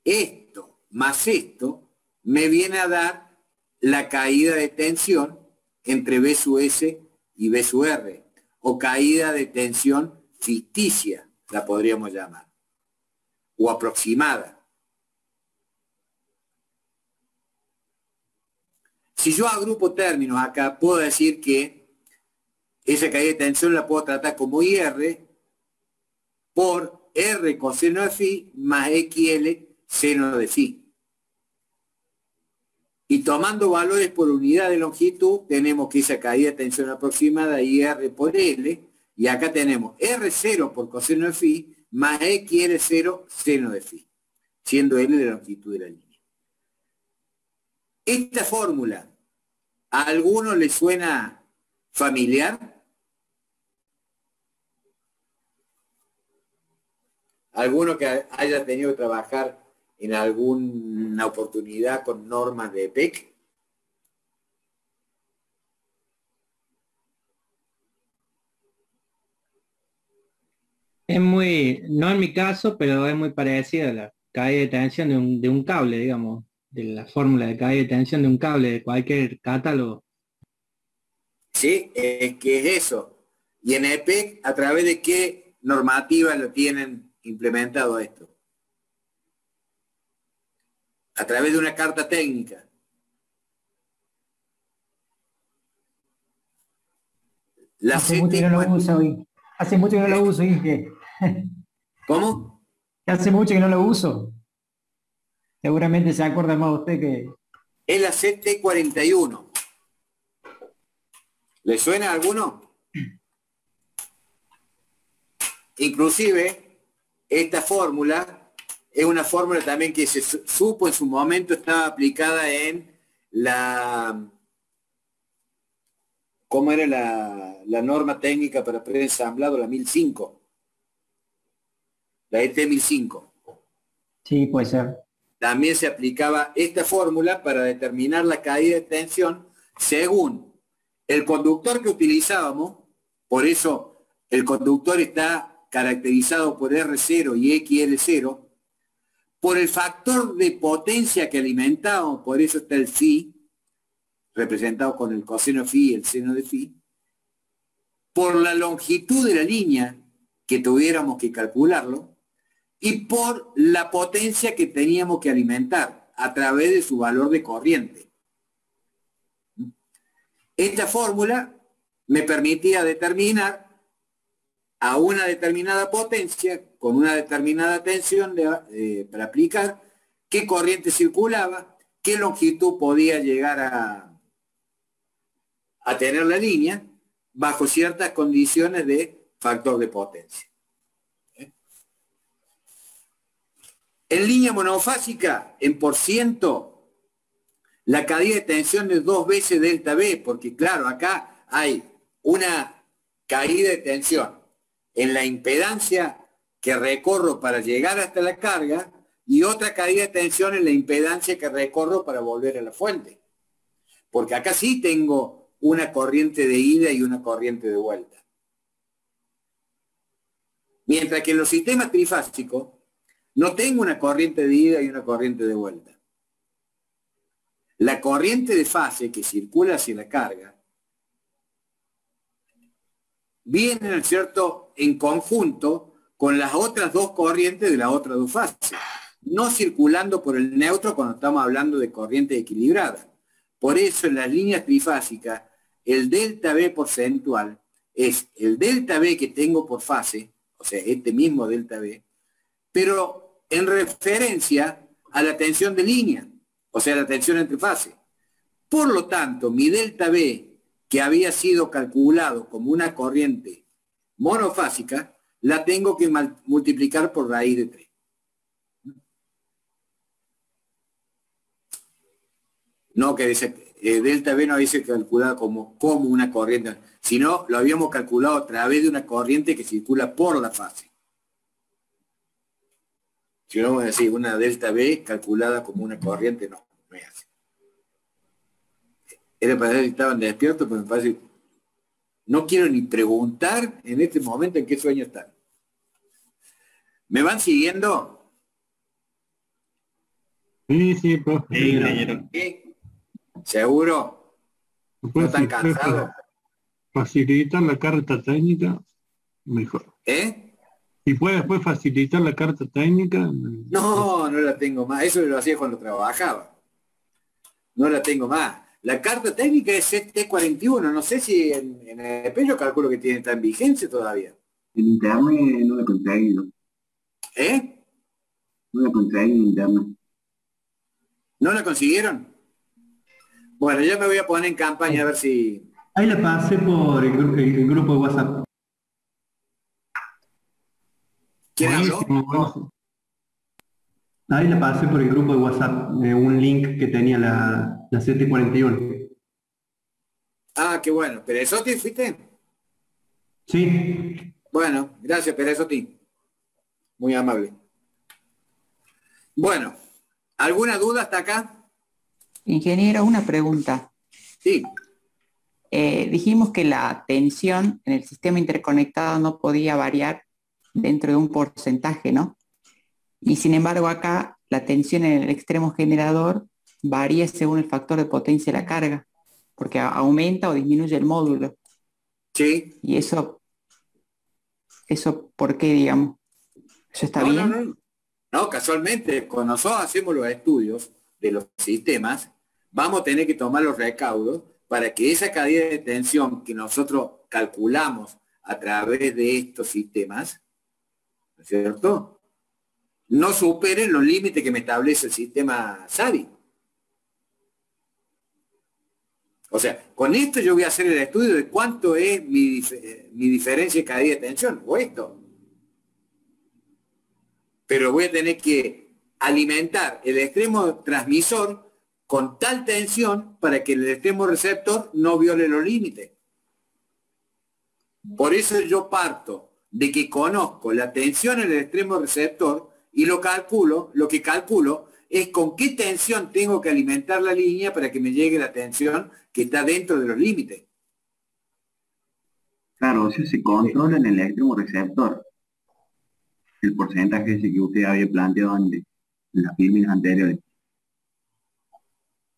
esto más esto me viene a dar la caída de tensión entre B sub S y B sub R, o caída de tensión ficticia, la podríamos llamar, o aproximada. Si yo agrupo términos acá, puedo decir que esa caída de tensión la puedo tratar como IR por R coseno de phi más XL seno de phi. Y tomando valores por unidad de longitud, tenemos que esa caída de tensión aproximada IR por L, y acá tenemos R0 por coseno de phi más XL0 seno de phi, siendo L la longitud de la línea. Esta fórmula, ¿a alguno le suena familiar? ¿Alguno que haya tenido que trabajar en alguna oportunidad con normas de PEC? Es muy, no en mi caso, pero es muy parecida a la caída de tensión de un cable, digamos, de la fórmula de caída de tensión de un cable de cualquier catálogo. Sí, es que es eso. Y en EPEC, ¿a través de qué normativa lo tienen implementado esto? A través de una carta técnica. La Hace mucho que no lo uso hoy. Hace mucho que no lo uso, Inge. ¿Cómo? Hace mucho que no lo uso. Seguramente se acuerda más usted que... Es la CT41. ¿Le suena a alguno? Inclusive, esta fórmula es una fórmula también que se supo en su momento estaba aplicada en la... ¿Cómo era la norma técnica para preensamblado? La 1005. La ET 1005. Sí, puede ser. También se aplicaba esta fórmula para determinar la caída de tensión según el conductor que utilizábamos. Por eso el conductor está caracterizado por R0 y XL0, por el factor de potencia que alimentábamos, por eso está el phi, representado con el coseno phi y el seno de phi, por la longitud de la línea que tuviéramos que calcularlo, y por la potencia que teníamos que alimentar a través de su valor de corriente. Esta fórmula me permitía determinar a una determinada potencia, con una determinada tensión para aplicar, qué corriente circulaba, qué longitud podía llegar a tener la línea, bajo ciertas condiciones de factor de potencia. En línea monofásica, en por ciento, la caída de tensión es 2 veces delta B, porque claro, acá hay una caída de tensión en la impedancia que recorro para llegar hasta la carga y otra caída de tensión en la impedancia que recorro para volver a la fuente. Porque acá sí tengo una corriente de ida y una corriente de vuelta. Mientras que en los sistemas trifásicos no tengo una corriente de ida y una corriente de vuelta. La corriente de fase que circula hacia la carga viene, ¿no es cierto?, en conjunto con las otras dos corrientes de las otras dos fases, no circulando por el neutro cuando estamos hablando de corriente equilibrada. Por eso en las líneas trifásicas, el delta B porcentual es el delta B que tengo por fase, o sea, este mismo delta B, pero en referencia a la tensión de línea, o sea, la tensión entre fases. Por lo tanto, mi delta B, que había sido calculado como una corriente monofásica, la tengo que multiplicar por raíz de 3. No que dice, delta B no había sido calculado como una corriente, sino lo habíamos calculado a través de una corriente que circula por la fase. Si no vamos a decir una delta B calculada como una corriente, no es así. Era para ver si estaban despiertos, pero me parece, no quiero ni preguntar en este momento en qué sueño están. ¿Me van siguiendo? Sí, profe. ¿Sí? ¿Seguro? ¿No están cansados? Facilitar la carta técnica, mejor. Si puede después facilitar la carta técnica. No la tengo más. Eso lo hacía cuando trabajaba. No la tengo más. La carta técnica es T41. No sé si en el yo calculo que está en vigencia todavía. En internet no la conseguí. No la conseguí en internet. ¿No la consiguieron? Bueno, ya me voy a poner en campaña a ver si... Ahí la pasé por el grupo de WhatsApp. ¿Quién habló? Ahí la pasé por el grupo de WhatsApp, un link que tenía la CT41. Ah, qué bueno. ¿Perezotti fuiste? Sí. Bueno, gracias, Perezotti. Muy amable. Bueno, ¿alguna duda hasta acá? Ingeniero, una pregunta. Sí. Dijimos que la tensión en el sistema interconectado no podía variar dentro de un porcentaje, ¿no? Y sin embargo acá la tensión en el extremo generador varía según el factor de potencia de la carga, porque aumenta o disminuye el módulo. Sí. Y eso ¿por qué, digamos? ¿Eso está bien? No, casualmente, cuando nosotros hacemos los estudios de los sistemas, vamos a tener que tomar los recaudos para que esa caída de tensión que nosotros calculamos a través de estos sistemas, ¿no es cierto?, no superen los límites que me establece el sistema SADI. O sea, con esto yo voy a hacer el estudio de cuánto es mi diferencia de caída de tensión, o esto. Pero voy a tener que alimentar el extremo transmisor con tal tensión para que el extremo receptor no viole los límites. Por eso yo parto de que conozco la tensión en el extremo receptor y lo que calculo es con qué tensión tengo que alimentar la línea para que me llegue la tensión que está dentro de los límites. Claro, o sea, se controla en el extremo receptor. El porcentaje ese que usted había planteado en las filmes anteriores.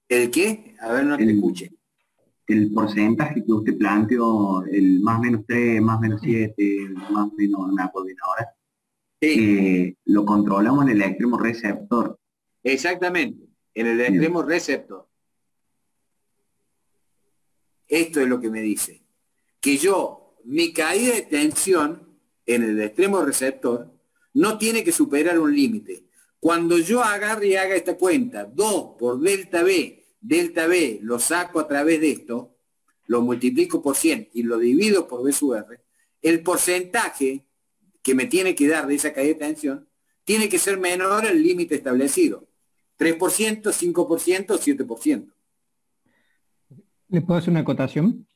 ¿El qué? A ver, no te escuché. El porcentaje que usted planteó, el más menos 3, más menos 7, más menos, no me acuerdo bien ahora, sí. Lo controlamos en el extremo receptor. Exactamente, en el extremo receptor. Esto es lo que me dice. Que mi caída de tensión en el extremo receptor no tiene que superar un límite. Cuando yo agarre y haga esta cuenta, 2 por delta B lo saco a través de esto, lo multiplico por 100 y lo divido por B sub R, el porcentaje que me tiene que dar de esa caída de tensión tiene que ser menor al límite establecido. 3%, 5%, 7%. ¿Le puedo hacer una acotación?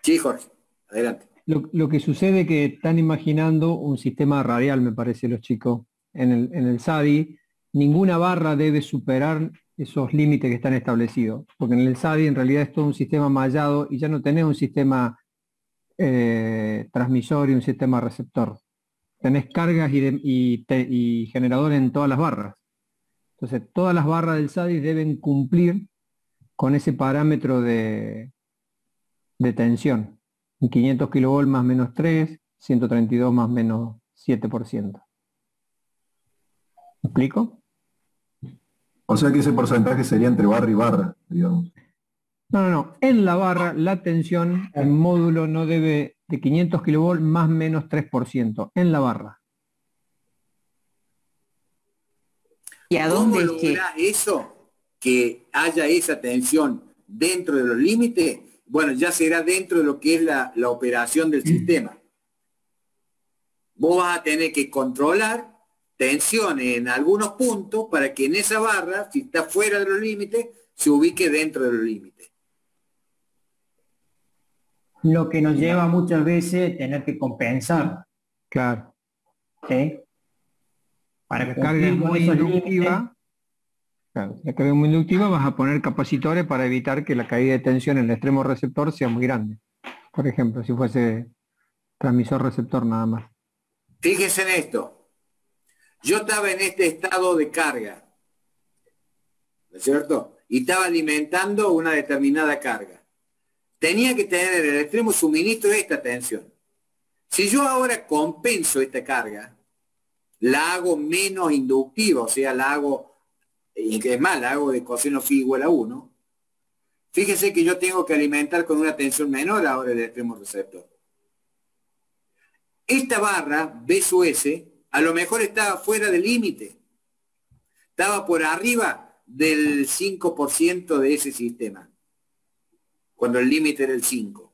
Sí, Jorge, adelante. Lo que sucede es que están imaginando un sistema radial, me parece, los chicos. En el SADI, ninguna barra debe superar esos límites que están establecidos, porque en el SADI en realidad es todo un sistema mallado y ya no tenés un sistema transmisor y un sistema receptor. Tenés cargas y generadores en todas las barras. Entonces, todas las barras del SADI deben cumplir con ese parámetro de tensión. 500 kV más menos 3, 132 más menos 7%. ¿Me explico? O sea que ese porcentaje sería entre barra y barra, digamos. No. En la barra, la tensión en módulo no debe de 500 kV más menos 3%. En la barra. ¿Y a dónde ¿Cómo lográs eso? Que haya esa tensión dentro de los límites. Bueno, ya será dentro de lo que es la operación del sistema. Vos vas a tener que controlar tensiones en algunos puntos para que en esa barra, si está fuera de los límites, se ubique dentro de los límites. Lo que nos lleva muchas veces a tener que compensar. Claro. ¿Sí? Para la carga es muy inductiva. Claro, la carga es muy inductiva, vas a poner capacitores para evitar que la caída de tensión en el extremo receptor sea muy grande. Por ejemplo, si fuese transmisor receptor nada más. Fíjense en esto. Yo estaba en este estado de carga, ¿no es cierto? Y estaba alimentando una determinada carga. Tenía que tener en el extremo suministro esta tensión. Si yo ahora compenso esta carga, la hago menos inductiva, o sea, la hago, es más, la hago de coseno phi igual a 1. Fíjense que yo tengo que alimentar con una tensión menor ahora el extremo receptor. Esta barra, B sub S, a lo mejor estaba fuera del límite. Estaba por arriba del 5% de ese sistema, cuando el límite era el 5.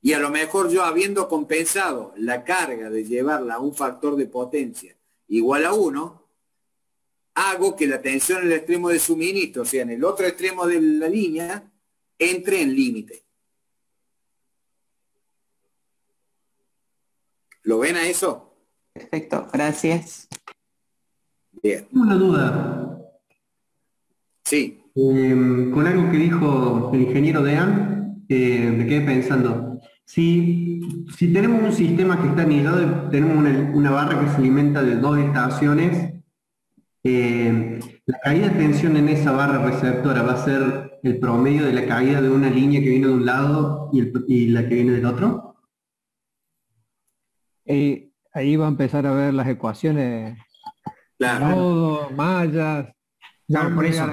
Y a lo mejor yo, habiendo compensado la carga de llevarla a un factor de potencia igual a 1, hago que la tensión en el extremo de suministro, o sea, en el otro extremo de la línea, entre en límite. ¿Lo ven a eso? Perfecto, gracias. Bien. Una duda. Sí. Con algo que dijo el ingeniero Dean, me quedé pensando. Si tenemos un sistema que está anillado, tenemos una barra que se alimenta de 2 estaciones, la caída de tensión en esa barra receptora va a ser el promedio de la caída de una línea que viene de un lado y la que viene del otro. Ahí va a empezar a ver las ecuaciones, claro, nodos, mallas, ya por eso.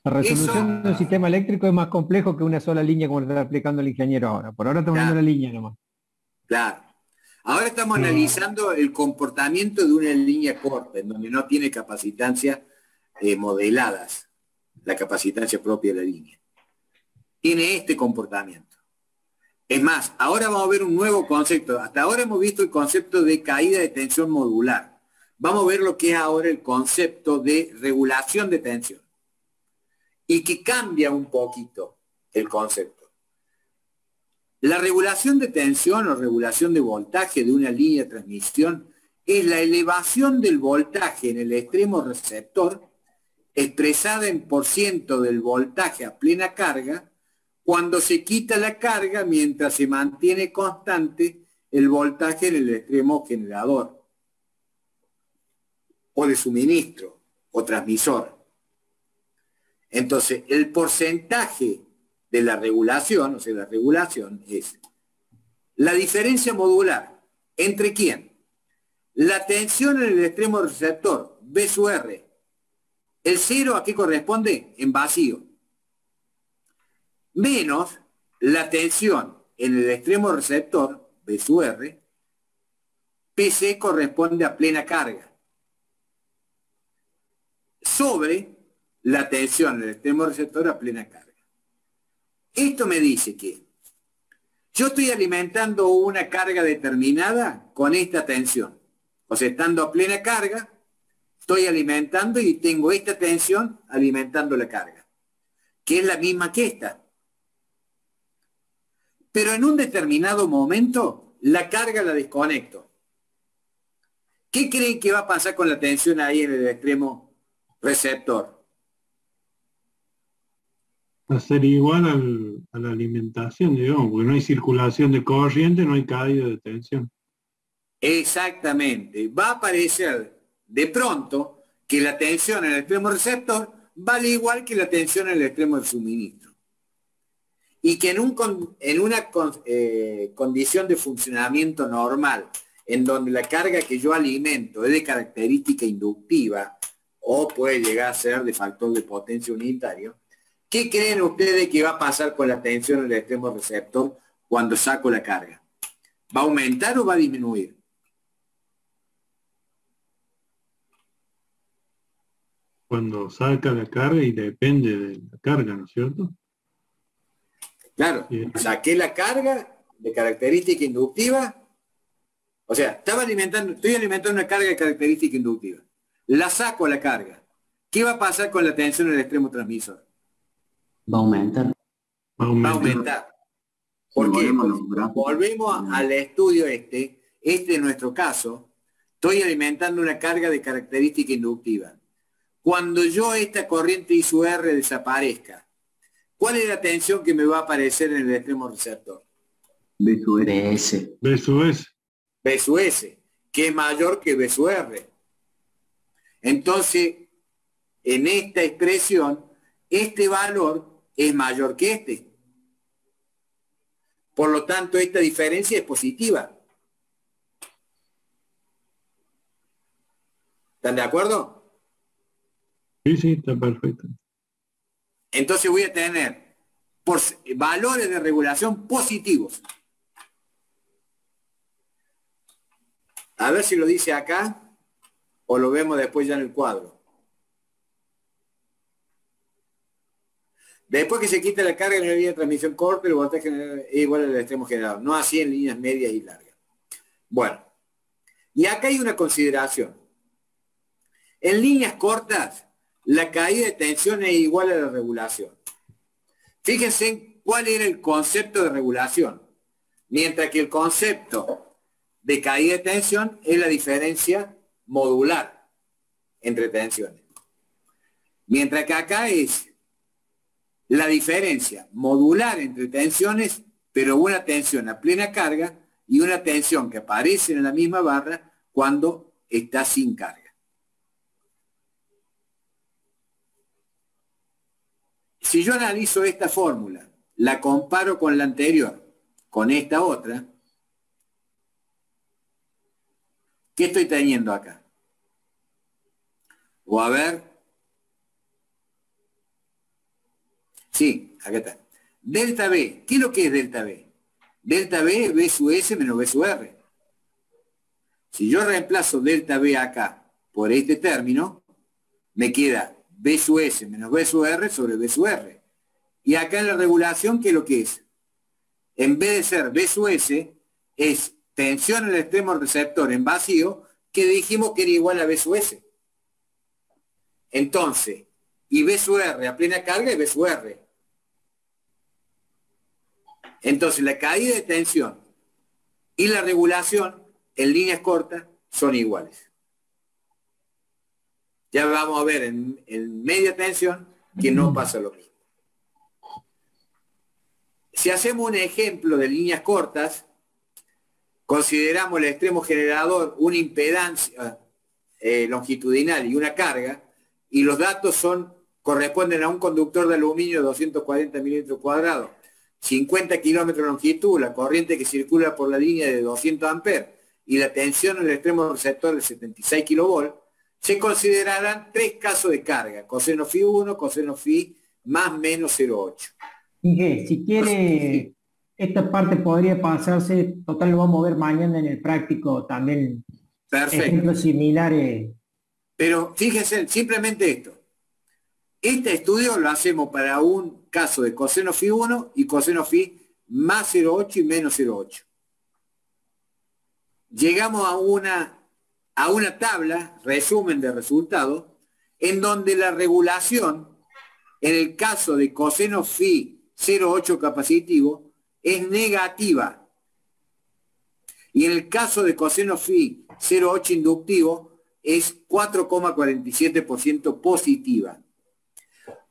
La resolución de un sistema eléctrico es más complejo que una sola línea como lo está explicando el ingeniero ahora. Por ahora estamos viendo la línea nomás. Claro. Ahora estamos analizando el comportamiento de una línea corta, en donde no tiene capacitancias modeladas, la capacitancia propia de la línea. Tiene este comportamiento. Es más, ahora vamos a ver un nuevo concepto. Hasta ahora hemos visto el concepto de caída de tensión modular. Vamos a ver lo que es ahora el concepto de regulación de tensión. Y que cambia un poquito el concepto. La regulación de tensión o regulación de voltaje de una línea de transmisión es la elevación del voltaje en el extremo receptor expresada en % del voltaje a plena carga cuando se quita la carga mientras se mantiene constante el voltaje en el extremo generador o de suministro o transmisor. Entonces, el porcentaje de la regulación, o sea, la regulación es la diferencia modular entre ¿quién? La tensión en el extremo receptor, B sub R. ¿El 0 a qué corresponde? En vacío. Menos la tensión en el extremo receptor, B sub R, PC corresponde a plena carga. Sobre la tensión en el extremo receptor a plena carga. Esto me dice que yo estoy alimentando una carga determinada con esta tensión. O sea, estando a plena carga, estoy alimentando y tengo esta tensión alimentando la carga, que es la misma que esta. Pero en un determinado momento, la carga la desconecto. ¿Qué creen que va a pasar con la tensión ahí en el extremo receptor? Va a ser igual a la alimentación, digamos, porque no hay circulación de corriente, no hay caída de tensión. Exactamente. Va a aparecer de pronto que la tensión en el extremo receptor vale igual que la tensión en el extremo del suministro. Y que en una condición de funcionamiento normal, en donde la carga que yo alimento es de característica inductiva, o puede llegar a ser de factor de potencia unitario, ¿qué creen ustedes que va a pasar con la tensión en el extremo receptor cuando saco la carga? ¿Va a aumentar o va a disminuir? Cuando saca la carga y depende de la carga, ¿no es cierto? Claro, saqué la carga de característica inductiva, o sea, estoy alimentando una carga de característica inductiva. La saco la carga. ¿Qué va a pasar con la tensión en el extremo transmisor? Va a aumentar. Va a aumentar. ¿Por qué? Volvemos al estudio este es nuestro caso. Estoy alimentando una carga de característica inductiva. Cuando yo esta corriente I sub R desaparezca, ¿cuál es la tensión que me va a aparecer en el extremo receptor? B sub S. B sub S. B sub S, que es mayor que B sub R. Entonces, en esta expresión, este valor es mayor que este. Por lo tanto, esta diferencia es positiva. ¿Están de acuerdo? Sí, está perfecto. Entonces voy a tener valores de regulación positivos. A ver si lo dice acá o lo vemos después ya en el cuadro. Después que se quita la carga en la línea de transmisión corta, el voltaje es igual al extremo generado. No así en líneas medias y largas. Bueno, y acá hay una consideración. En líneas cortas, la caída de tensión es igual a la regulación. Fíjense en cuál era el concepto de regulación. Mientras que el concepto de caída de tensión es la diferencia modular entre tensiones. Mientras que acá es la diferencia modular entre tensiones, pero una tensión a plena carga y una tensión que aparece en la misma barra cuando está sin carga. Si yo analizo esta fórmula, la comparo con la anterior, con esta otra, ¿qué estoy teniendo acá? O a ver. Sí, acá está. Delta B. ¿Qué es lo que es delta B? Delta B es B sub S menos B sub R. Si yo reemplazo delta B acá por este término, me queda B sub S menos B sub R sobre B sub R. Y acá en la regulación, ¿qué es lo que es? En vez de ser B sub S, es tensión en el extremo receptor en vacío, que dijimos que era igual a B sub S. Entonces, y B sub R a plena carga es B sub R. Entonces, la caída de tensión y la regulación en líneas cortas son iguales. Ya vamos a ver en media tensión que no pasa lo mismo. Si hacemos un ejemplo de líneas cortas, consideramos el extremo generador una impedancia longitudinal y una carga, y los datos corresponden a un conductor de aluminio de 240 milímetros cuadrados, 50 kilómetros de longitud, la corriente que circula por la línea de 200 amperes y la tensión en el extremo receptor de 76 kilovolts, se considerarán tres casos de carga: coseno phi 1, coseno phi más menos 0,8. Inge, si quiere, esta parte podría pasarse, total lo vamos a ver mañana en el práctico también. Perfecto. Ejemplos similares. Pero fíjense, simplemente esto. Este estudio lo hacemos para un caso de coseno phi 1 y coseno phi más 0,8 y menos 0,8. Llegamos a una a una tabla, resumen de resultados, en donde la regulación, en el caso de coseno phi 0,8 capacitivo, es negativa. Y en el caso de coseno phi 0,8 inductivo, es 4,47% positiva.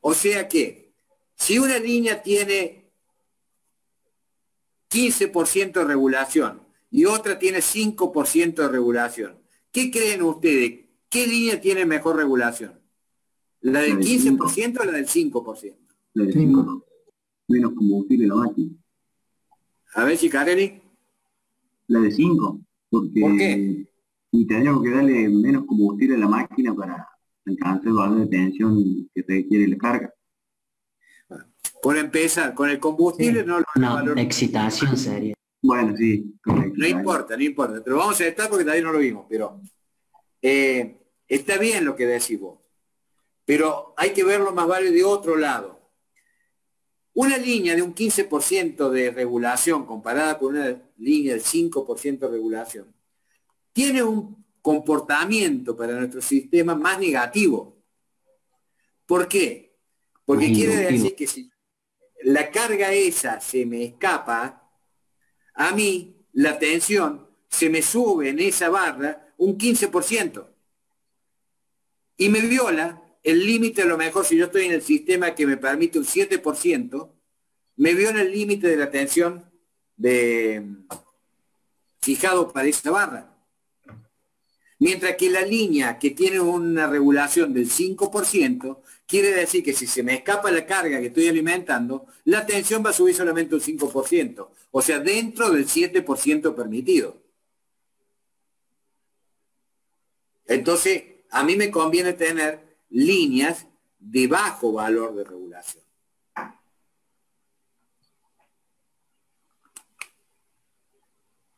O sea que, si una línea tiene 15% de regulación y otra tiene 5% de regulación, ¿qué creen ustedes? ¿Qué línea tiene mejor regulación? ¿La del 15% o la del 5%? La del 5. Menos combustible en la máquina. A ver, Chicarelli. La de 5. Porque ¿por qué? Y tendríamos que darle menos combustible a la máquina para alcanzar el valor de tensión que requiere la carga. Por empezar, con el combustible sí. no lo No, excitación sería. Bueno, sí. No importa, pero vamos a estar porque todavía no lo vimos, pero está bien lo que decís vos, pero hay que verlo más vale de otro lado. Una línea de un 15% de regulación comparada con una línea del 5% de regulación tiene un comportamiento para nuestro sistema más negativo. ¿Por qué? Porque quiere decir que si la carga esa se me escapa, a mí la tensión se me sube en esa barra un 15% y me viola el límite. A lo mejor si yo estoy en el sistema que me permite un 7%, me viola el límite de la tensión fijado para esa barra. Mientras que la línea que tiene una regulación del 5%, quiere decir que si se me escapa la carga que estoy alimentando, la tensión va a subir solamente un 5%, o sea, dentro del 7% permitido. Entonces, a mí me conviene tener líneas de bajo valor de regulación.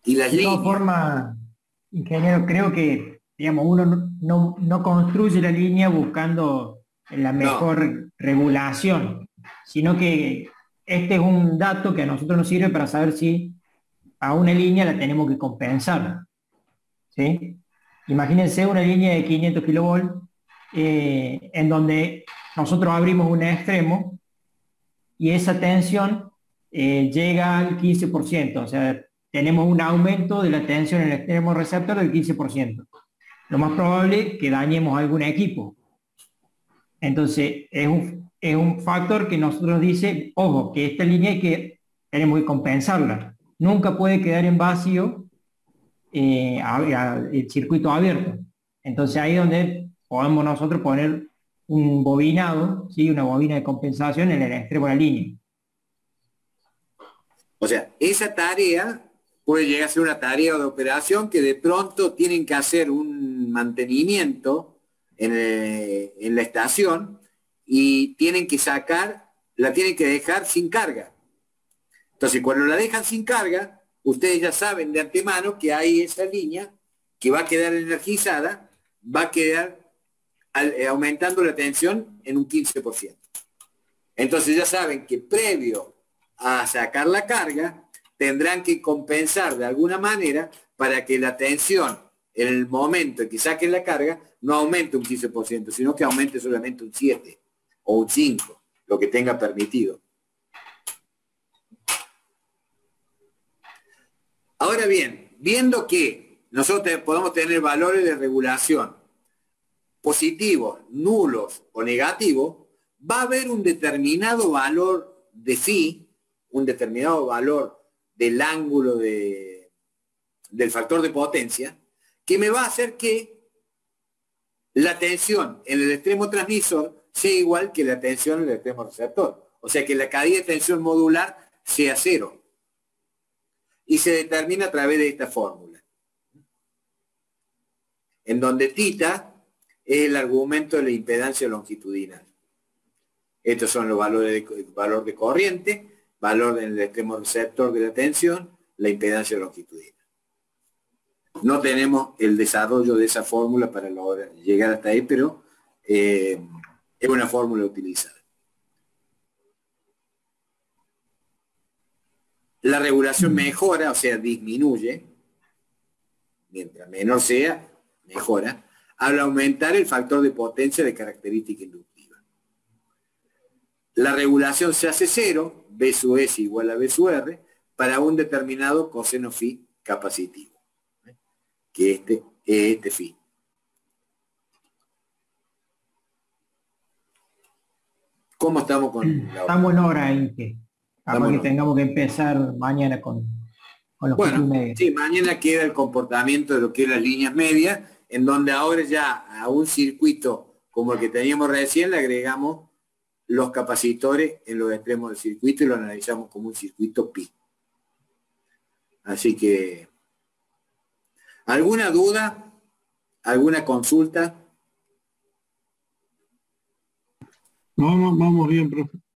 Y las de líneas... todas formas, ingeniero, creo que, digamos, uno no construye la línea buscando la mejor regulación, sino que este es un dato que a nosotros nos sirve para saber si a una línea la tenemos que compensar. ¿Sí? Imagínense una línea de 500 kilovolts en donde nosotros abrimos un extremo y esa tensión llega al 15%, o sea, tenemos un aumento de la tensión en el extremo receptor del 15%. Lo más probable es que dañemos algún equipo. Entonces, es un factor que nosotros dice, ojo, que esta línea tenemos que compensarla. Nunca puede quedar en vacío el circuito abierto. Entonces, ahí es donde podemos nosotros poner un bobinado, ¿sí? Una bobina de compensación en el extremo de la línea. O sea, esa tarea puede llegar a ser una tarea de operación que de pronto tienen que hacer un mantenimiento en la estación y tienen que la tienen que dejar sin carga. Entonces, cuando la dejan sin carga, ustedes ya saben de antemano que hay esa línea que va a quedar energizada, va a quedar aumentando la tensión en un 15%. Entonces ya saben que previo a sacar la carga, tendrán que compensar de alguna manera para que la tensión en el momento en que saquen la carga no aumente un 15%, sino que aumente solamente un 7 o un 5, lo que tenga permitido. Ahora bien, viendo que nosotros podemos tener valores de regulación positivos, nulos o negativos, va a haber un determinado valor de phi, un determinado valor del ángulo del factor de potencia, que me va a hacer que la tensión en el extremo transmisor sea igual que la tensión en el extremo receptor. O sea que la caída de tensión modular sea 0. Y se determina a través de esta fórmula, en donde θ es el argumento de la impedancia longitudinal. Estos son los valores valor de corriente, valor en el extremo receptor de la tensión, la impedancia longitudinal. No tenemos el desarrollo de esa fórmula para llegar hasta ahí, pero es una fórmula utilizada. La regulación mejora, o sea, disminuye. Mientras menor sea, mejora, al aumentar el factor de potencia de característica inductiva. La regulación se hace cero, B sub S igual a B sub R, para un determinado coseno phi capacitivo, que es este phi. ¿Cómo estamos con la Estamos en hora, Inge. Capaz que tengamos que empezar mañana con los bueno, sí, mañana queda el comportamiento de lo que es las líneas medias, en donde ahora ya a un circuito como el que teníamos recién le agregamos los capacitores en los extremos del circuito y lo analizamos como un circuito pi. Así que, ¿alguna duda? ¿Alguna consulta? Vamos bien, profe.